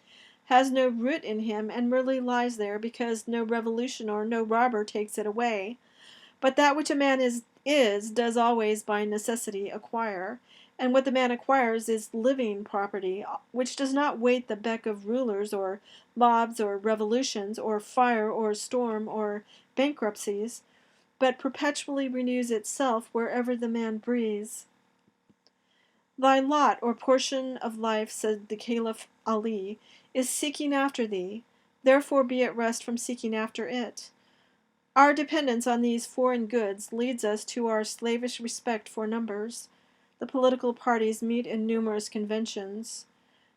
has no root in him, and merely lies there because no revolution or no robber takes it away. But that which a man is does always by necessity acquire, and what the man acquires is living property, which does not wait the beck of rulers or mobs or revolutions or fire or storm or bankruptcies, but perpetually renews itself wherever the man breathes. Thy lot or portion of life, said the Caliph Ali, is seeking after thee, therefore be at rest from seeking after it. Our dependence on these foreign goods leads us to our slavish respect for numbers. The political parties meet in numerous conventions.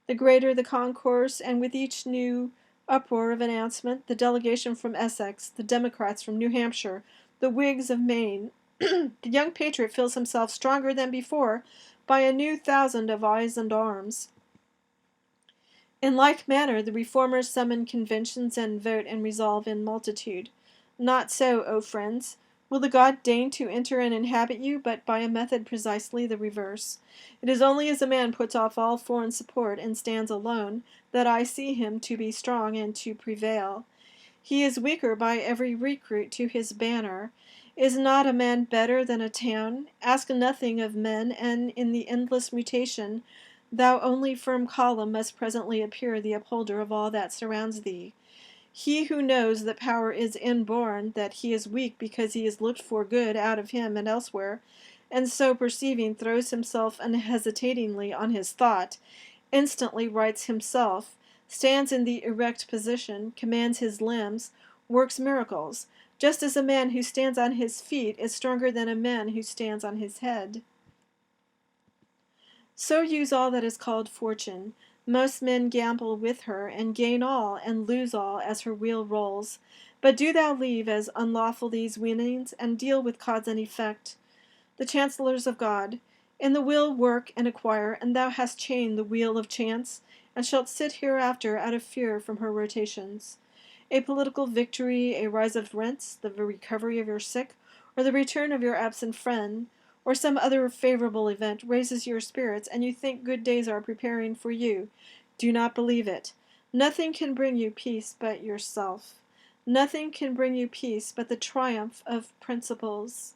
The greater the concourse, and with each new uproar of announcement, the delegation from Essex, the Democrats from New Hampshire, the Whigs of Maine, the young patriot feels himself stronger than before by a new thousand of eyes and arms. In like manner, the reformers summon conventions and vote and resolve in multitude. Not so, O friends. Will the God deign to enter and inhabit you, but by a method precisely the reverse? It is only as a man puts off all foreign support and stands alone that I see him to be strong and to prevail. He is weaker by every recruit to his banner. Is not a man better than a town? Ask nothing of men, and in the endless mutation, thou only firm column must presently appear the upholder of all that surrounds thee. He who knows that power is inborn, that he is weak because he is looked for good out of him and elsewhere, and so perceiving throws himself unhesitatingly on his thought, instantly rights himself, stands in the erect position, commands his limbs, works miracles, just as a man who stands on his feet is stronger than a man who stands on his head. So use all that is called fortune. Most men gamble with her, and gain all, and lose all, as her wheel rolls. But do thou leave as unlawful these winnings, and deal with cause and effect. The chancellors of God, in the will work and acquire, and thou hast chained the wheel of chance, and shalt sit hereafter out of fear from her rotations. A political victory, a rise of rents, the recovery of your sick, or the return of your absent friend, or some other favorable event raises your spirits, and you think good days are preparing for you. Do not believe it. Nothing can bring you peace but yourself. Nothing can bring you peace but the triumph of principles.